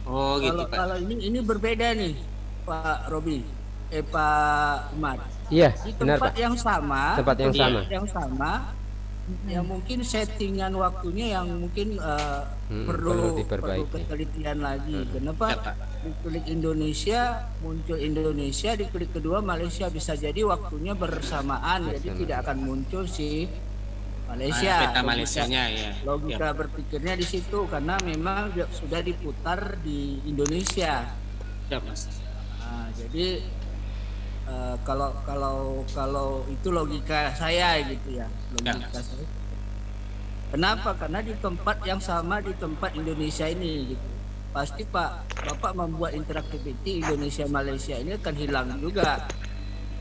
Oh gitu Pak. Kalau ini berbeda nih Pak Robi, Pak Umar. Iya, Di benar tempat Pak. yang sama, Tempat yang sama. yang mungkin settingan waktunya yang mungkin perlu perlu diperbaiki. ketelitian lagi. Kenapa diklik Indonesia muncul Indonesia, diklik kedua Malaysia, bisa jadi waktunya bersamaan, jadi tidak akan muncul si Malaysia. Peta Malaysianya ya. Logika berpikirnya di situ karena memang sudah diputar di Indonesia. Ya Mas. Nah, jadi kalau itu logika saya gitu ya, logika saya. Kenapa? Karena di tempat yang sama, di tempat Indonesia ini gitu. Pasti Bapak membuat interactivity Indonesia Malaysia ini akan hilang juga.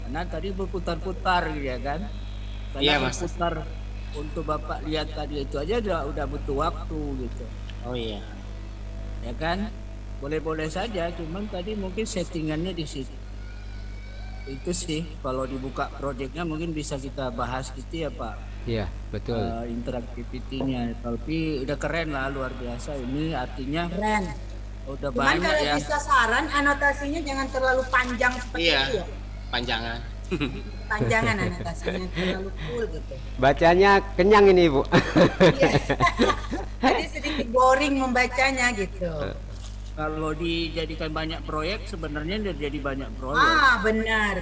Karena tadi berputar-putar gitu ya kan. Karena Iya, Mas. berputar untuk Bapak lihat tadi itu aja udah butuh waktu gitu. Oh iya. Ya kan? Boleh-boleh saja, cuman tadi mungkin settingannya di situ. Itu sih kalau dibuka proyeknya mungkin bisa kita bahas gitu ya Pak. Iya, betul. Interactivity-nya, tapi udah keren lah, luar biasa ini, artinya Keren. udah Cuman banyak kalau ya. bisa saran, anotasinya jangan terlalu panjang seperti Iya. itu ya. Panjangan. Panjangan anotasinya, terlalu full gitu. Bacanya kenyang ini Ibu. Iya. Jadi sedikit boring membacanya gitu. Kalau dijadikan banyak proyek sebenarnya udah jadi banyak proyek. Benar.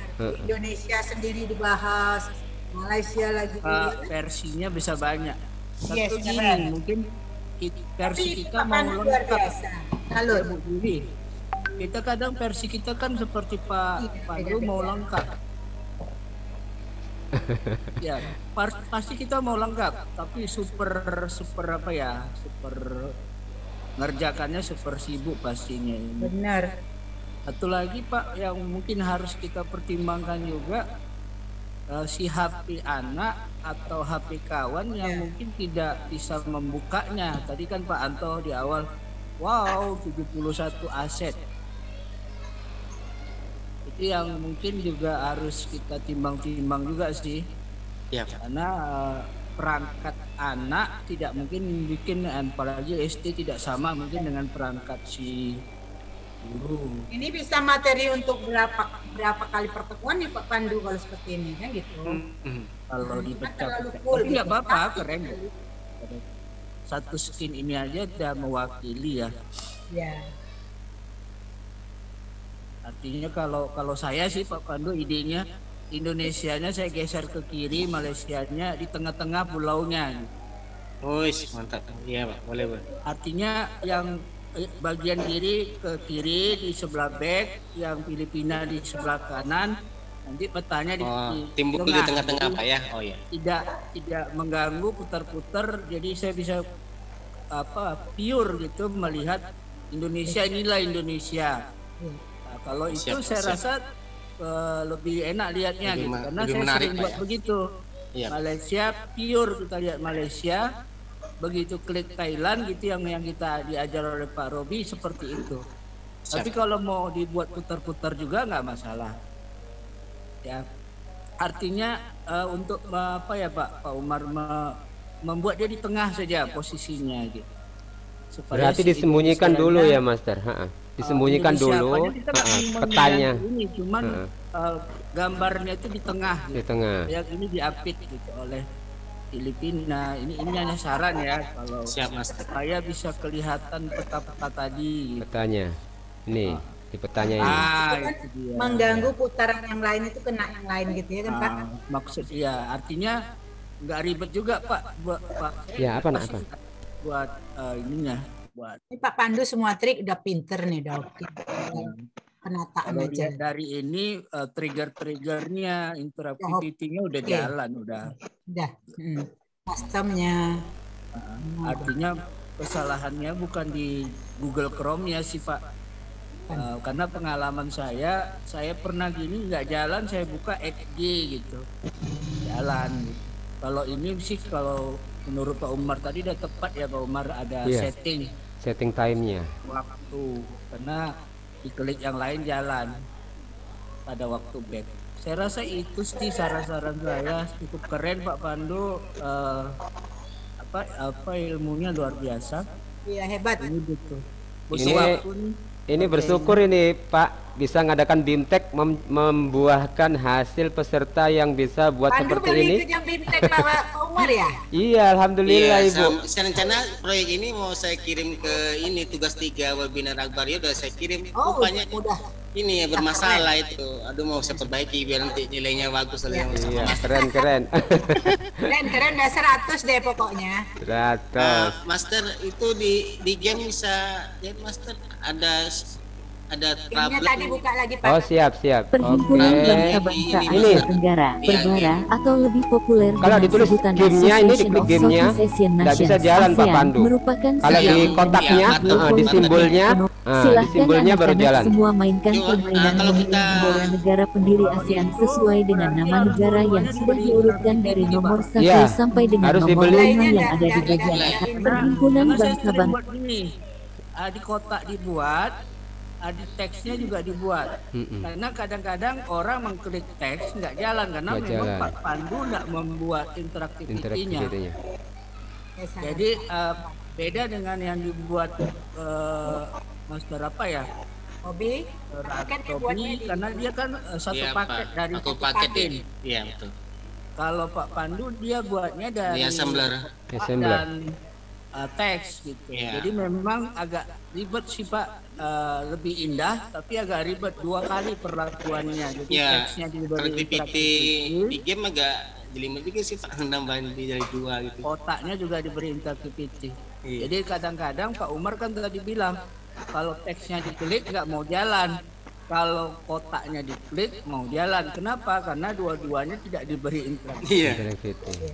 Indonesia sendiri dibahas, Malaysia lagi. Versinya bisa banyak. Yes, Satu keren. gini, mungkin versi Tapi kita Pak mau Pandu luar lengkap. biasa. Halo. Ya, Bu Dwi. Kita kadang versi kita kan seperti Pak Pandu mau lengkap. Ya, pasti kita mau lengkap, tapi super apa ya? Super ngerjakannya super sibuk pastinya ini. Benar. Satu lagi Pak yang mungkin harus kita pertimbangkan juga, si HP anak atau HP kawan yang mungkin tidak bisa membukanya. Tadi kan Pak Anto di awal, wow 71 aset. Itu yang mungkin juga harus kita timbang-timbang juga sih. Iya. Karena perangkat anak tidak mungkin bikin, apalagi SD tidak sama mungkin dengan perangkat si guru. Ini bisa materi untuk berapa kali pertemuan nih Pak Pandu kalau seperti ini kan gitu. Kalau dipecah, terlalu full tapi nggak gitu. apa-apa, keren. Satu skin ini aja udah mewakili ya. Ya. Artinya kalau saya sih Pak Pandu idenya Indonesianya saya geser ke kiri, Malaysianya di tengah-tengah pulaunya. Oh mantap. Iya Pak, boleh Pak. Artinya yang bagian kiri ke kiri di sebelah back, yang Filipina di sebelah kanan, nanti petanya di timbul di tengah-tengah Pak ya. Oh ya. Tidak mengganggu, putar-putar, jadi saya bisa pure gitu melihat Indonesia, inilah Indonesia. Nah, kalau itu saya rasa lebih enak lihatnya gitu, karena saya sering buat begitu. Malaysia pure, kita lihat Malaysia, begitu klik Thailand gitu yang kita diajar oleh Pak Robi seperti itu. Tapi kalau mau dibuat putar-putar juga nggak masalah. Ya, artinya untuk Pak Umar membuat dia di tengah saja posisinya gitu. Supaya berarti disembunyikan dulu ya Master. Disembunyikan dulu petanya. Ini cuman gambarnya itu di tengah. Gitu. Di tengah. Yang ini diapit gitu oleh Filipina. Ini hanya saran ya, kalau supaya bisa kelihatan peta-peta tadi. Petanya. Ini di petanya ini. Itu kan mengganggu putaran yang lain, itu kena yang lain gitu ya kan Pak? Maksudnya artinya nggak ribet juga Pak. Ya apa? Buat ininya. Ini Pak Pandu semua trik udah pinter nih, udah oke. Penataan kalau aja. Dari ini trigger-triggernya, interactivity-nya udah jalan, udah. Customnya. Artinya kesalahannya bukan di Google Chrome-nya sih Pak. Karena pengalaman saya pernah gini nggak jalan, saya buka XG gitu, jalan. Kalau ini sih, kalau menurut Pak Umar tadi udah tepat ya Pak Umar, ada setting time-nya, waktu, karena diklik yang lain jalan pada waktu back. Saya rasa itu sih saran-saran saya, cukup keren Pak Pandu, ilmunya luar biasa. Iya, hebat. Ini betul. Ini bersyukur ini Pak bisa ngadakan BIMTEK membuahkan hasil peserta yang bisa buat Pandu seperti ini. Pandu beli BIMTEK Pak Umar ya? Iya, alhamdulillah Ibu. Saya rencana proyek ini mau saya kirim ke ini tugas 3 webinar Akbar ya, udah saya kirim. Banyak ini ya bermasalah itu. Aduh, mau saya perbaiki biar nanti nilainya bagus. Iya, keren. Keren udah 100 deh pokoknya. 100. Master itu di game bisa ya Master, ada tablet. Tadi buka lagi Pak. Oh, siap. Perhimpunan Bangsa-Bangsa Asia Tenggara Berbara atau lebih populer kalau ditulis gamenya ini, diklik gamenya nggak bisa jalan Pak Pandu. Kalau di kotaknya, di simbolnya baru jalan. Semua mainkan permainan negara pendiri ASEAN sesuai dengan nama negara yang sudah diurutkan dari nomor 1 sampai dengan nomor 5 yang ada di bagian atas Perhimpunan Bangsa-Bangsa. Di kotak dibuat, di teksnya juga dibuat. Karena kadang-kadang orang mengklik teks nggak jalan karena memang Pak Pandu nggak membuat interaktivitinya. Jadi beda dengan yang dibuat Master Robi, karena dia kan satu paket dari satu paket ini. Iya betul. Kalau Pak Pandu dia buatnya dari assembler dan teks gitu. Jadi memang agak ribet sih Pak. Lebih indah tapi agak ribet, 2 kali perlakuannya. Jadi teksnya diberi interaktiviti. Di game agak jelimet juga sih Pak, nambahin dari 2 gitu. Kotaknya juga diberi interaktiviti. Jadi kadang-kadang Pak Umar kan tadi bilang kalau teksnya diklik nggak mau jalan, kalau kotaknya diklik mau jalan. Kenapa? Karena dua-duanya tidak diberi interaktiviti.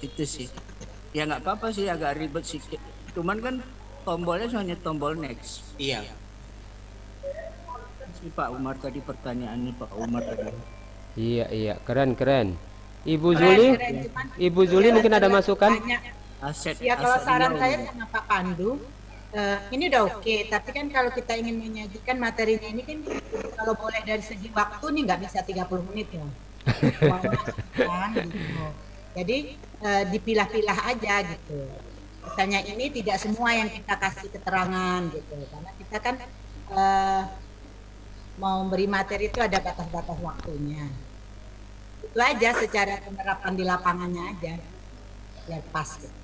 Itu sih. Ya nggak apa-apa sih, agak ribet sih. Cuman kan tombolnya hanya tombol next. Iya. Si Pak Umar tadi, pertanyaannya Pak Umar tadi. Iya, keren. Ibu Zuli mungkin ada masukan? Ya kalau saran saya sama Pak Pandu, ini udah oke, tapi kan kalau kita ingin menyajikan materinya ini kan kalau boleh dari segi waktu nih nggak bisa 30 menit ya. Gitu. Jadi dipilah-pilah aja gitu. Misalnya ini tidak semua yang kita kasih keterangan gitu, karena kita kan mau beri materi itu ada batas-batas waktunya. Itu aja secara penerapan di lapangannya aja, biar pas gitu.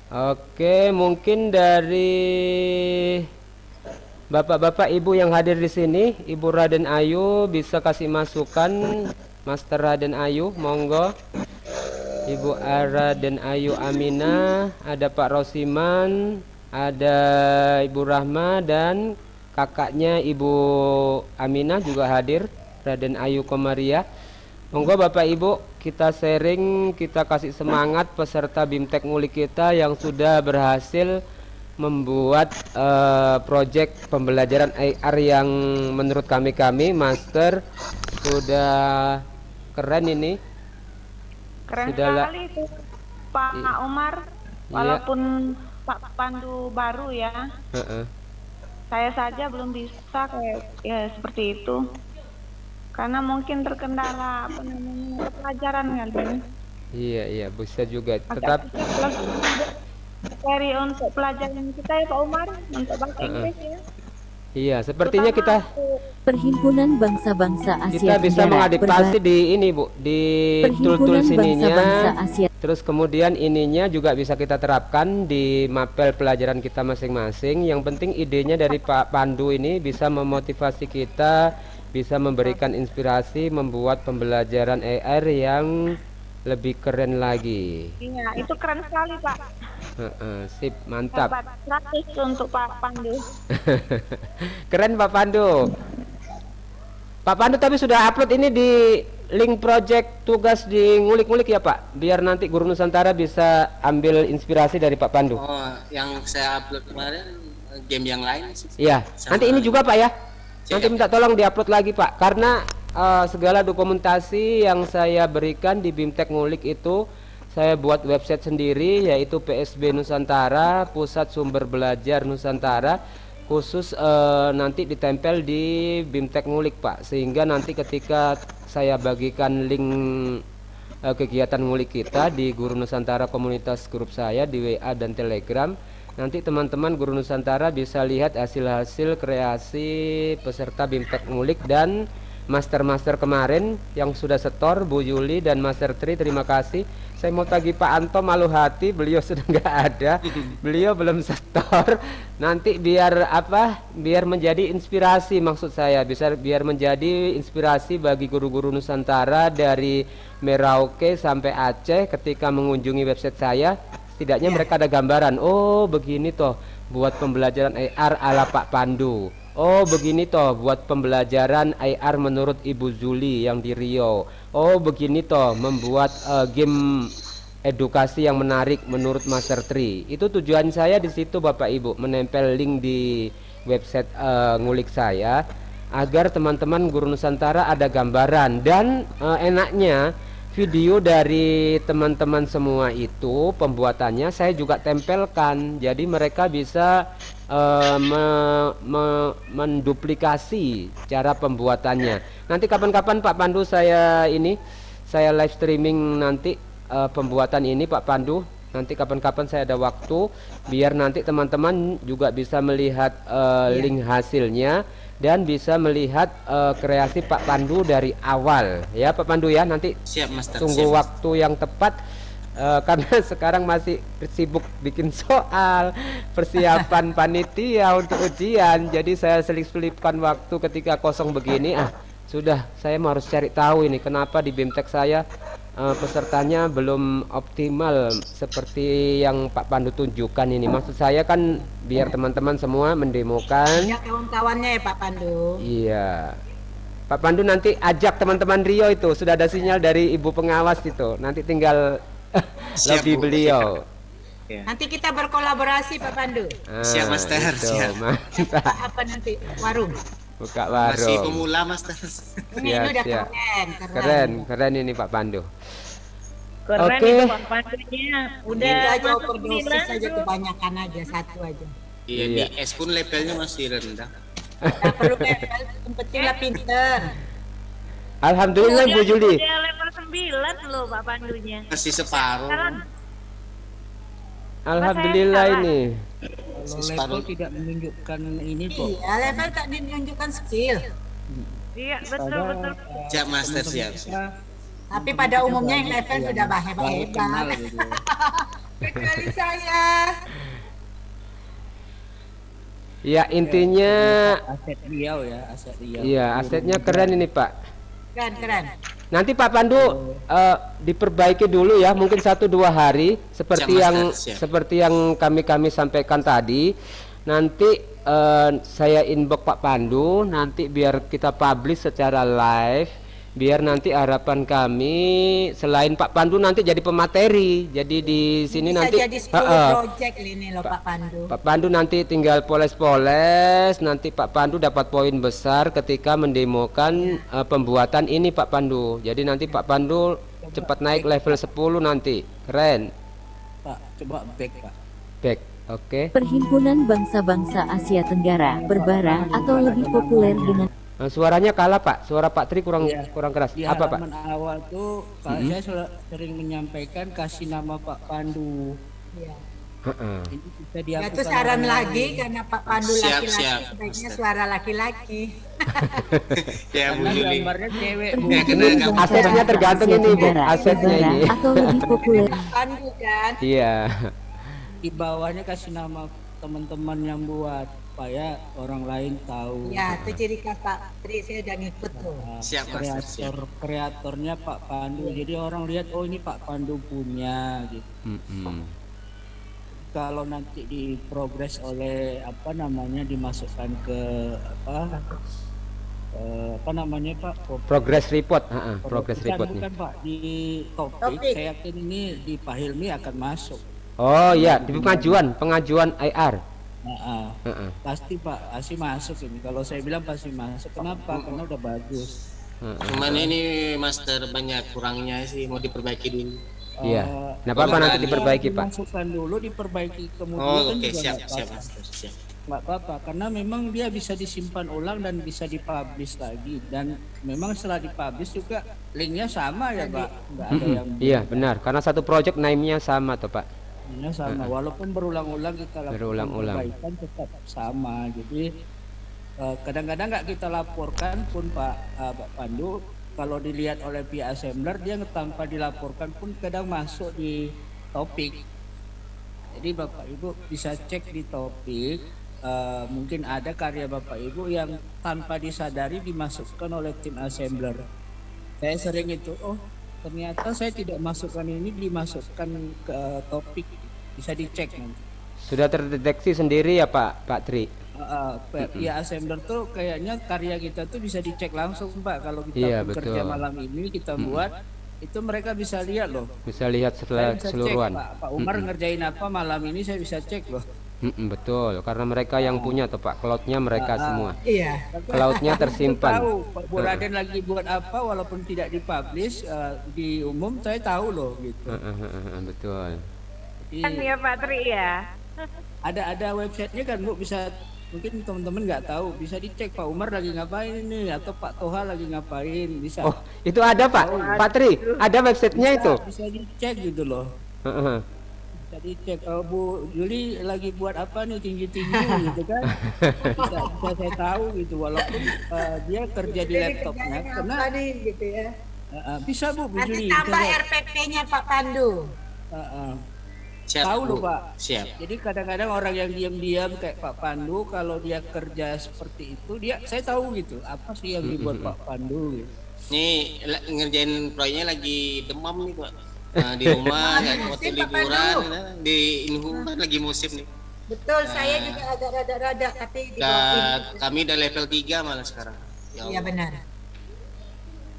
Oke, mungkin dari Bapak-bapak Ibu yang hadir di sini, Ibu Raden Ayu bisa kasih masukan. Master Raden Ayu, monggo. Ibu Raden Ayu Aminah, ada Pak Rosiman, ada Ibu Rahma, dan kakaknya Ibu Aminah juga hadir, Raden Ayu Komaria. Monggo Bapak Ibu, kita sharing, kita kasih semangat peserta BIMTEK Ngulik kita yang sudah berhasil membuat project pembelajaran AR yang menurut kami master sudah keren ini. Keren Sudah sekali itu Pak Umar, walaupun Pak Pandu baru ya. Saya saja belum bisa kayak ya seperti itu. Karena mungkin terkendala apa namanya pelajaran kali. Iya bisa juga. Tetap dari untuk pelajaran kita ya Pak Umar untuk bahasa Inggris ya. Iya, sepertinya kita Perhimpunan Bangsa-Bangsa Asia kita bisa mengadaptasi di ini Bu, di tool-tool sininya. Terus kemudian ininya juga bisa kita terapkan di mapel pelajaran kita masing-masing. Yang penting idenya dari Pak Pandu ini bisa memotivasi kita, bisa memberikan inspirasi membuat pembelajaran AR yang lebih keren lagi. Iya, itu keren sekali Pak. Sip, mantap. 100 untuk Pak Pandu. Keren Pak Pandu. Pak Pandu tapi sudah upload ini di link project tugas di ngulik-ngulik ya Pak, biar nanti Guru Nusantara bisa ambil inspirasi dari Pak Pandu. Oh, yang saya upload kemarin game yang lain sih. Iya, nanti ini juga Pak ya. Nanti minta tolong diupload lagi Pak, karena segala dokumentasi yang saya berikan di BIMTEK Ngulik itu saya buat website sendiri, yaitu PSB Nusantara, Pusat Sumber Belajar Nusantara, khusus nanti ditempel di BIMTEK Ngulik Pak, sehingga nanti ketika saya bagikan link kegiatan ngulik kita di Guru Nusantara komunitas grup saya di WA dan Telegram, nanti teman-teman Guru Nusantara bisa lihat hasil-hasil kreasi peserta BIMTEK Ngulik dan master-master kemarin yang sudah setor, Bu Yuli dan Master Tri, terima kasih. Saya mau tagih Pak Anto, malu hati beliau sudah nggak ada, beliau belum setor. Nanti biar apa, biar menjadi inspirasi, maksud saya bisa biar menjadi inspirasi bagi guru-guru Nusantara dari Merauke sampai Aceh ketika mengunjungi website saya, setidaknya mereka ada gambaran, oh begini toh buat pembelajaran AR ala Pak Pandu. Oh begini toh buat pembelajaran AR menurut Ibu Zuli yang di Riau. Oh begini toh membuat game edukasi yang menarik menurut Master Tri. Itu tujuan saya di situ Bapak Ibu, menempel link di website ngulik saya agar teman-teman Guru Nusantara ada gambaran. Dan enaknya video dari teman-teman semua itu pembuatannya saya juga tempelkan, jadi mereka bisa menduplikasi cara pembuatannya. Nanti kapan-kapan Pak Pandu saya live streaming nanti pembuatan ini Pak Pandu. Nanti kapan-kapan saya ada waktu biar nanti teman-teman juga bisa melihat link hasilnya dan bisa melihat kreasi Pak Pandu dari awal ya Pak Pandu ya. Nanti siap, Master, tunggu siap. Waktu yang tepat karena sekarang masih sibuk bikin soal persiapan panitia untuk ujian, jadi saya selip-selipkan waktu ketika kosong begini. Sudah, saya harus cari tahu ini kenapa di BIMTEK saya pesertanya belum optimal seperti yang Pak Pandu tunjukkan ini. Maksud saya kan biar teman-teman semua mendemokan. Ya kawan-kawannya ya Pak Pandu. Iya. Pak Pandu nanti ajak teman-teman Rio itu, sudah ada sinyal dari Ibu pengawas itu. Nanti tinggal lebih beliau. Ya. Nanti kita berkolaborasi Pak Pandu. Siap Master, itu, siap. Mantap. Apa nanti warung? Buka warung. Masih pemula Master. Ini udah siap. keren. Ini Pak Pandu. Keren Oke. itu Pak Pandunya. Udah Kita aja masuk overdosis 9 aja tuh. kebanyakan aja, satu aja. Iya, di S pun levelnya masih rendah. Nggak perlu level, yang penting lah pinter. Alhamdulillah Bu Juli. Udah level 9 loh Pak Pandunya. Masih separuh. Sekarang Alhamdulillah ini. Kalau level tidak menunjukkan ini kok. Iya, level tak menunjukkan skill. iya betul. Siap Master, siap. Tapi pada umumnya yang level sudah Baru kenal hebat. gitu. Kecuali saya. Ya intinya Aset Riau ya, aset Riau. iya asetnya keren ini Pak. Keren. Nanti Pak Pandu diperbaiki dulu ya, mungkin 1-2 hari seperti Siap, yang Master, siap. seperti yang kami sampaikan tadi. Nanti saya inbox Pak Pandu nanti biar kita publish secara live biar nanti harapan kami selain Pak Pandu nanti jadi pemateri. Jadi di sini Bisa nanti jadi 10 project ini loh Pak Pandu. Pak Pandu nanti tinggal poles-poles, nanti Pak Pandu dapat poin besar ketika mendemokan pembuatan ini Pak Pandu. Jadi nanti Pak Pandu cepat naik level 10 nanti. Keren. Pak, coba back Pak. Back. Oke. Perhimpunan Bangsa-Bangsa Asia Tenggara, Berbara, atau lebih populer dengan Suaranya kalah Pak, suara Pak Tri kurang Iya. kurang keras. Di Apa Pak? halaman awal tuh saya sering menyampaikan kasih nama Pak Pandu. Iya. Ini bisa Ya dihapuskan itu saran oleh- lagi karena Pak Pandu Siap, laki-laki siap, sebaiknya Master. suara laki-laki. Ya Bu Karena Juli. gambarnya cewek. Bu. Perhimpunan Asetnya Bangsa-Bangsa tergantung Asia ini, Bu. Tenggara, Asetnya Berbara, ini. atau lebih populer Pak Pandu kan. Iya. Di bawahnya kasih nama teman-teman yang buat supaya orang lain tahu. Ya itu ciri khas Pak Tri, saya udah ngikut tuh. Nah, Siap, Master, siap. kreatornya Pak Pandu. Jadi orang lihat oh ini Pak Pandu punya gitu. Kalau nanti diprogres oleh apa namanya dimasukkan ke apa namanya Pak? Progress report, progress Bukan, reportnya. bukan Pak di topik, Topik. saya yakin ini di Pak Hilmi akan masuk. Oh iya, di pengajuan IR. Pasti Pak, pasti masuk ini. Kalau saya bilang pasti masuk. Kenapa? Karena udah bagus. Cuman ini Master banyak kurangnya sih, mau diperbaiki dulu. Iya. Nggak apa-apa nanti diperbaiki Pak. Masukkan dulu, diperbaiki kemudian Oh kan oke, juga siap nggak siap apa-apa. Master, siap. Nggak apa-apa, karena memang dia bisa disimpan ulang dan bisa dipublish lagi. Dan memang setelah dipublish juga linknya sama ya Pak. Nggak ada yang Iya benar, karena satu project name-nya sama tuh Pak. linknya sama. Walaupun berulang-ulang kita lakukan Berulang-ulang. perbaikan tetap sama. Jadi kadang-kadang nggak kita laporkan pun Pak Pandu, kalau dilihat oleh pihak assembler dia tanpa dilaporkan pun kadang masuk di topik. Jadi Bapak Ibu bisa cek di topik, mungkin ada karya Bapak Ibu yang tanpa disadari dimasukkan oleh tim assembler. Saya sering itu, oh ternyata saya tidak masukkan ini, dimasukkan ke topik, bisa dicek nanti. Sudah terdeteksi sendiri ya Pak Tri? Ya assembler tuh kayaknya karya kita tuh bisa dicek langsung Pak. Kalau kita Iya, bekerja betul. malam ini kita buat, itu mereka bisa lihat loh. Bisa lihat Saya setelah bisa keseluruhan. cek Pak Umar ngerjain apa malam ini, saya bisa cek loh. Betul, karena mereka yang punya tuh Pak, cloud-nya mereka semua. Iya. Cloud-nya Tahu tersimpan. Pak Bu Raden lagi buat apa walaupun tidak dipublish di umum, saya tahu loh gitu. Betul. Jadi, Kan ya Pak Tri ya. ada websitenya kan Bu, bisa mungkin teman-teman nggak tahu, bisa dicek Pak Umar lagi ngapain ini atau Pak Toha lagi ngapain, bisa. Oh, itu ada Pak. Pak Tri, ada websitenya itu. Bisa dicek gitu loh. Bisa dicek kalau Bu Juli lagi buat apa nih tinggi-tinggi gitu kan. Bisa saya tahu gitu walaupun dia kerja di laptopnya karena Apa nih gitu ya. bisa Bu Nanti Juli. tambah RPP-nya Pak Pandu. Siap, Tahu Bu. loh Pak. Siap. Jadi kadang-kadang orang yang diam-diam kayak Pak Pandu kalau dia kerja seperti itu saya tahu gitu apa sih yang dibuat Pak Pandu gitu. Nih ngerjain proyeknya lagi demam nih Pak. Di rumah nggak musim, waktu Pak liburan, Pandu. di Inhu kan lagi musim nih. Betul, saya juga agak rada-rada tapi di bawah ini. Kami udah level 3 malah sekarang. Ya Iya Allah. benar.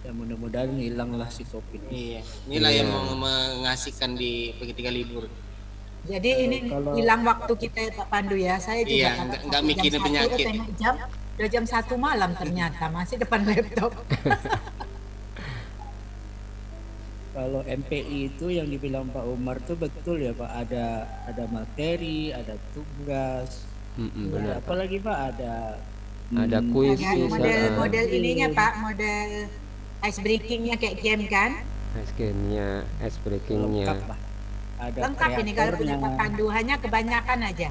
Ya mudah-mudahan hilanglah si COVID ini. Iya, inilah yang mengasihkan di ketika libur. Jadi ini hilang waktu kita ya Pak Pandu ya. Saya juga Iya, kadang nggak waktu mikirin jam 1, penyakit. tengok jam, udah jam 1 malam ternyata masih depan laptop. Kalau MPI itu yang dibilang Pak Umar tuh betul ya Pak, ada materi, ada tugas. Benar. Apalagi Pak ada Ada kuis, Ada model ininya Pak, model ice breakingnya kayak game kan? ice game-nya, ice breaking-nya. lengkap lah. Ada Lengkap ini kalau punya kreatornya. Pak Pandu, hanya kebanyakan aja.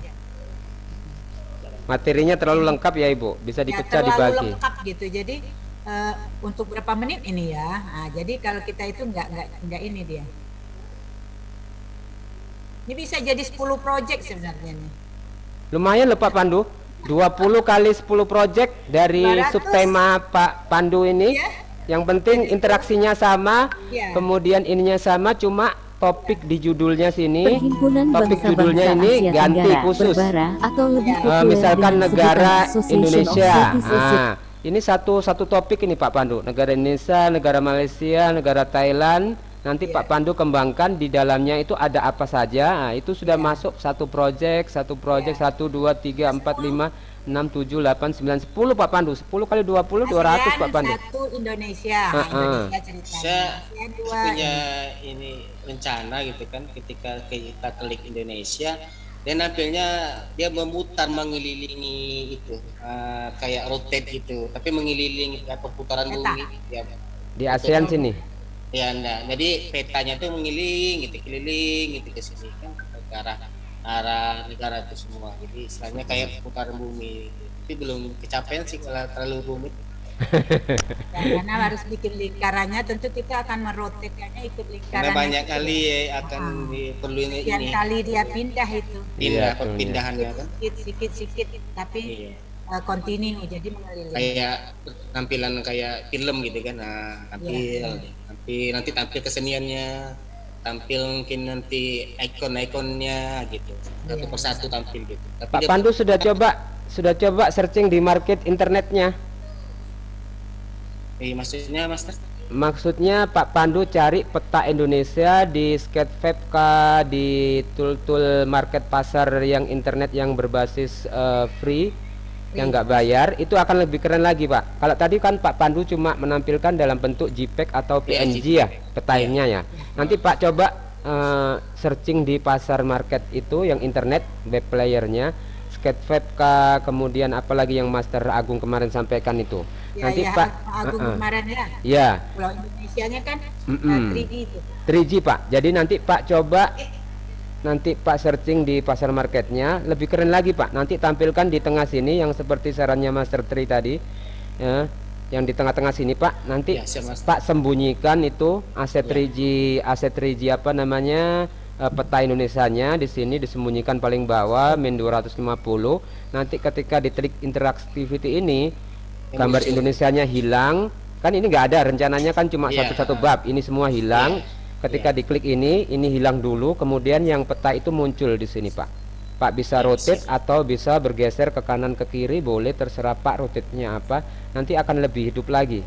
Materinya terlalu lengkap ya Ibu, bisa Ya, dipecah terlalu dibagi. lengkap gitu. Jadi untuk berapa menit ini ya? Nah, jadi kalau kita itu nggak ini dia. Ini bisa jadi 10 project sebenarnya nih. Lumayan loh Pak Pandu, 20 kali 10 project dari 200. subtema Pak Pandu ini. Iya. Yang penting interaksinya sama, Iya. kemudian ininya sama, cuma topik di judulnya sini, Perhimpunan topik Bangsa-Bangsa judulnya ini Asia ganti Tenggara, khusus. Berbara, atau lebih Ya. populer Misalkan dengan negara sebutan Association of Indonesia. Southeast Asia. Ini satu topik ini Pak Pandu. Negara Indonesia, negara Malaysia, negara Thailand. Nanti Pak Pandu kembangkan di dalamnya itu ada apa saja. Nah, itu sudah masuk satu proyek, 1, 2, 3, 4, 5, 6, 7, 8, 9, 10 Pak Pandu. 10 kali 20, 200 Pak Pandu. Satu Indonesia. Indonesia ceritanya. Saya punya ini rencana gitu kan, ketika kita klik Indonesia, dia nampilnya dia memutar mengelilingi itu kayak rotate gitu, tapi mengelilingi perputaran bumi ya, di ASEAN sini. Ya, nah, jadi petanya tuh mengeliling gitu, keliling gitu ke sini kan, ke arah negara itu semua. Jadi istilahnya kayak putaran bumi. Tapi belum kecapean sih kalau terlalu rumit. Ya, karena harus bikin lingkarannya, tentu kita akan merotetkannya ikut lingkaran. Karena banyak kali akan diperluin ini. Yang kali dia pindah itu. Pindah perpindahannya kan. Sikit, tapi continue jadi mengelilingi. Kayak tampilan kayak film gitu kan. Nah, nanti tampil keseniannya, tampil mungkin nanti ikon-ikonnya gitu. Satu persatu tampil gitu. Tapi Pak Pandu sudah coba searching di market internetnya. Maksudnya Master? Maksudnya Pak Pandu cari peta Indonesia di Sketchfab kah, di tool market pasar yang internet yang berbasis free, yang nggak bayar, itu akan lebih keren lagi Pak. Kalau tadi kan Pak Pandu cuma menampilkan dalam bentuk JPEG atau PNG ya petanya ya. Nanti Pak coba searching di pasar market itu yang internet web playernya, Sketchfab kah, kemudian apalagi yang Master Agung kemarin sampaikan itu. Nanti Pak Agung kemarin ya. Ya. Kalau Indonesianya kan 3D itu. 3G Pak. Jadi nanti Pak coba Pak searching di pasar marketnya, lebih keren lagi Pak. Nanti tampilkan di tengah sini yang seperti sarannya Master Tri tadi. Ya, yang di tengah-tengah sini Pak. Nanti Pak sembunyikan itu aset 3G apa namanya? Peta Indonesianya di sini disembunyikan paling bawah min 250. Nanti ketika diklik interactivity ini gambar Indonesianya hilang, kan ini nggak ada, rencananya kan cuma satu bab, ini semua hilang. Ketika diklik ini hilang dulu, kemudian yang peta itu muncul di sini Pak. Pak bisa rotate atau bisa bergeser ke kanan ke kiri, boleh, terserah Pak rotate-nya apa. Nanti akan lebih hidup lagi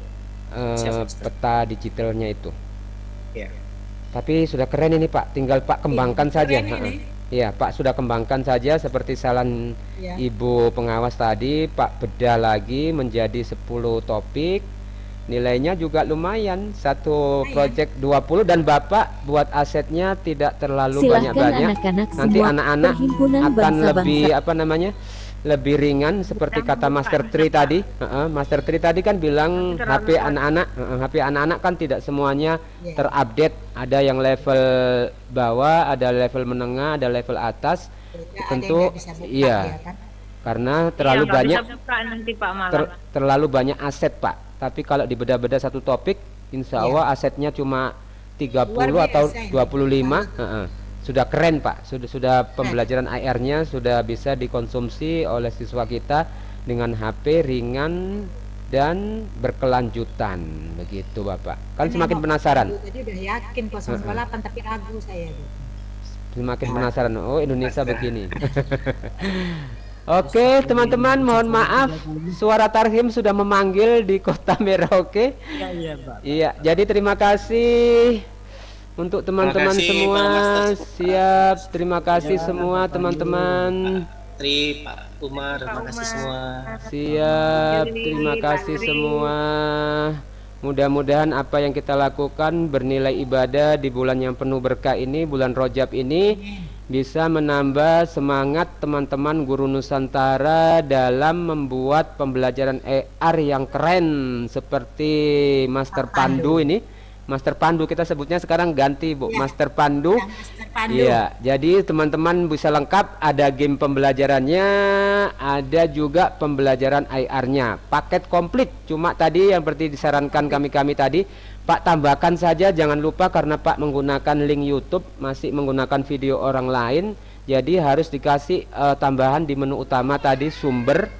peta digitalnya itu. Tapi sudah keren ini Pak, tinggal Pak kembangkan saja. Iya Pak, sudah kembangkan saja seperti saran Ibu pengawas tadi. Pak bedah lagi menjadi 10 topik. Nilainya juga lumayan, satu project 20, dan Bapak buat asetnya tidak terlalu banyak-banyak. Nanti anak-anak akan lebih apa namanya? Lebih ringan seperti kata Master Tri tadi. Master Tri tadi kan bilang HP anak-anak kan tidak semuanya terupdate. Ada yang level bawah, ada level menengah, ada level atas. Tentu iya. Karena terlalu banyak terlalu banyak aset Pak. Tapi kalau dibedah-bedah satu topik, insya Allah asetnya cuma 30 atau 25. Sudah keren Pak, sudah pembelajaran AR-nya sudah bisa dikonsumsi oleh siswa kita dengan HP ringan dan berkelanjutan, begitu Bapak. Kan semakin penasaran. Tadi udah yakin 028 tapi ragu saya. Semakin penasaran. Oh Indonesia begini. Oke teman-teman, mohon maaf suara Tarhim sudah memanggil di Kota Merauke. Iya, jadi terima kasih untuk teman-teman semua. Siap, terima kasih semua teman-teman. Tri, Pak Umar, terima kasih semua. Siap, terima kasih semua. Mudah-mudahan apa yang kita lakukan bernilai ibadah di bulan yang penuh berkah ini, bulan Rajab ini, bisa menambah semangat teman-teman guru Nusantara dalam membuat pembelajaran AR yang keren seperti Master Pandu ini. Master Pandu kita sebutnya sekarang ganti Bu, Master Pandu. Iya, jadi teman-teman bisa lengkap, ada game pembelajarannya, ada juga pembelajaran AR-nya. Paket komplit, cuma tadi yang seperti disarankan kami tadi, Pak tambahkan saja, jangan lupa karena Pak menggunakan link YouTube, masih menggunakan video orang lain, jadi harus dikasih tambahan di menu utama tadi sumber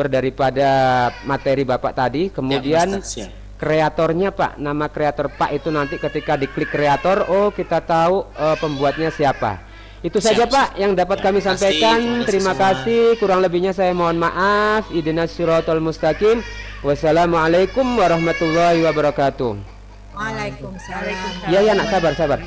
daripada materi Bapak tadi, kemudian kreatornya Pak, nama kreator Pak itu nanti ketika diklik kreator, oh kita tahu pembuatnya siapa. Itu saja Pak yang dapat kami sampaikan. Terima kasih. Kurang lebihnya saya mohon maaf. Ihdinas siratal mustaqim. Wassalamualaikum warahmatullahi wabarakatuh. Waalaikumsalam. Iya ya nak, sabar.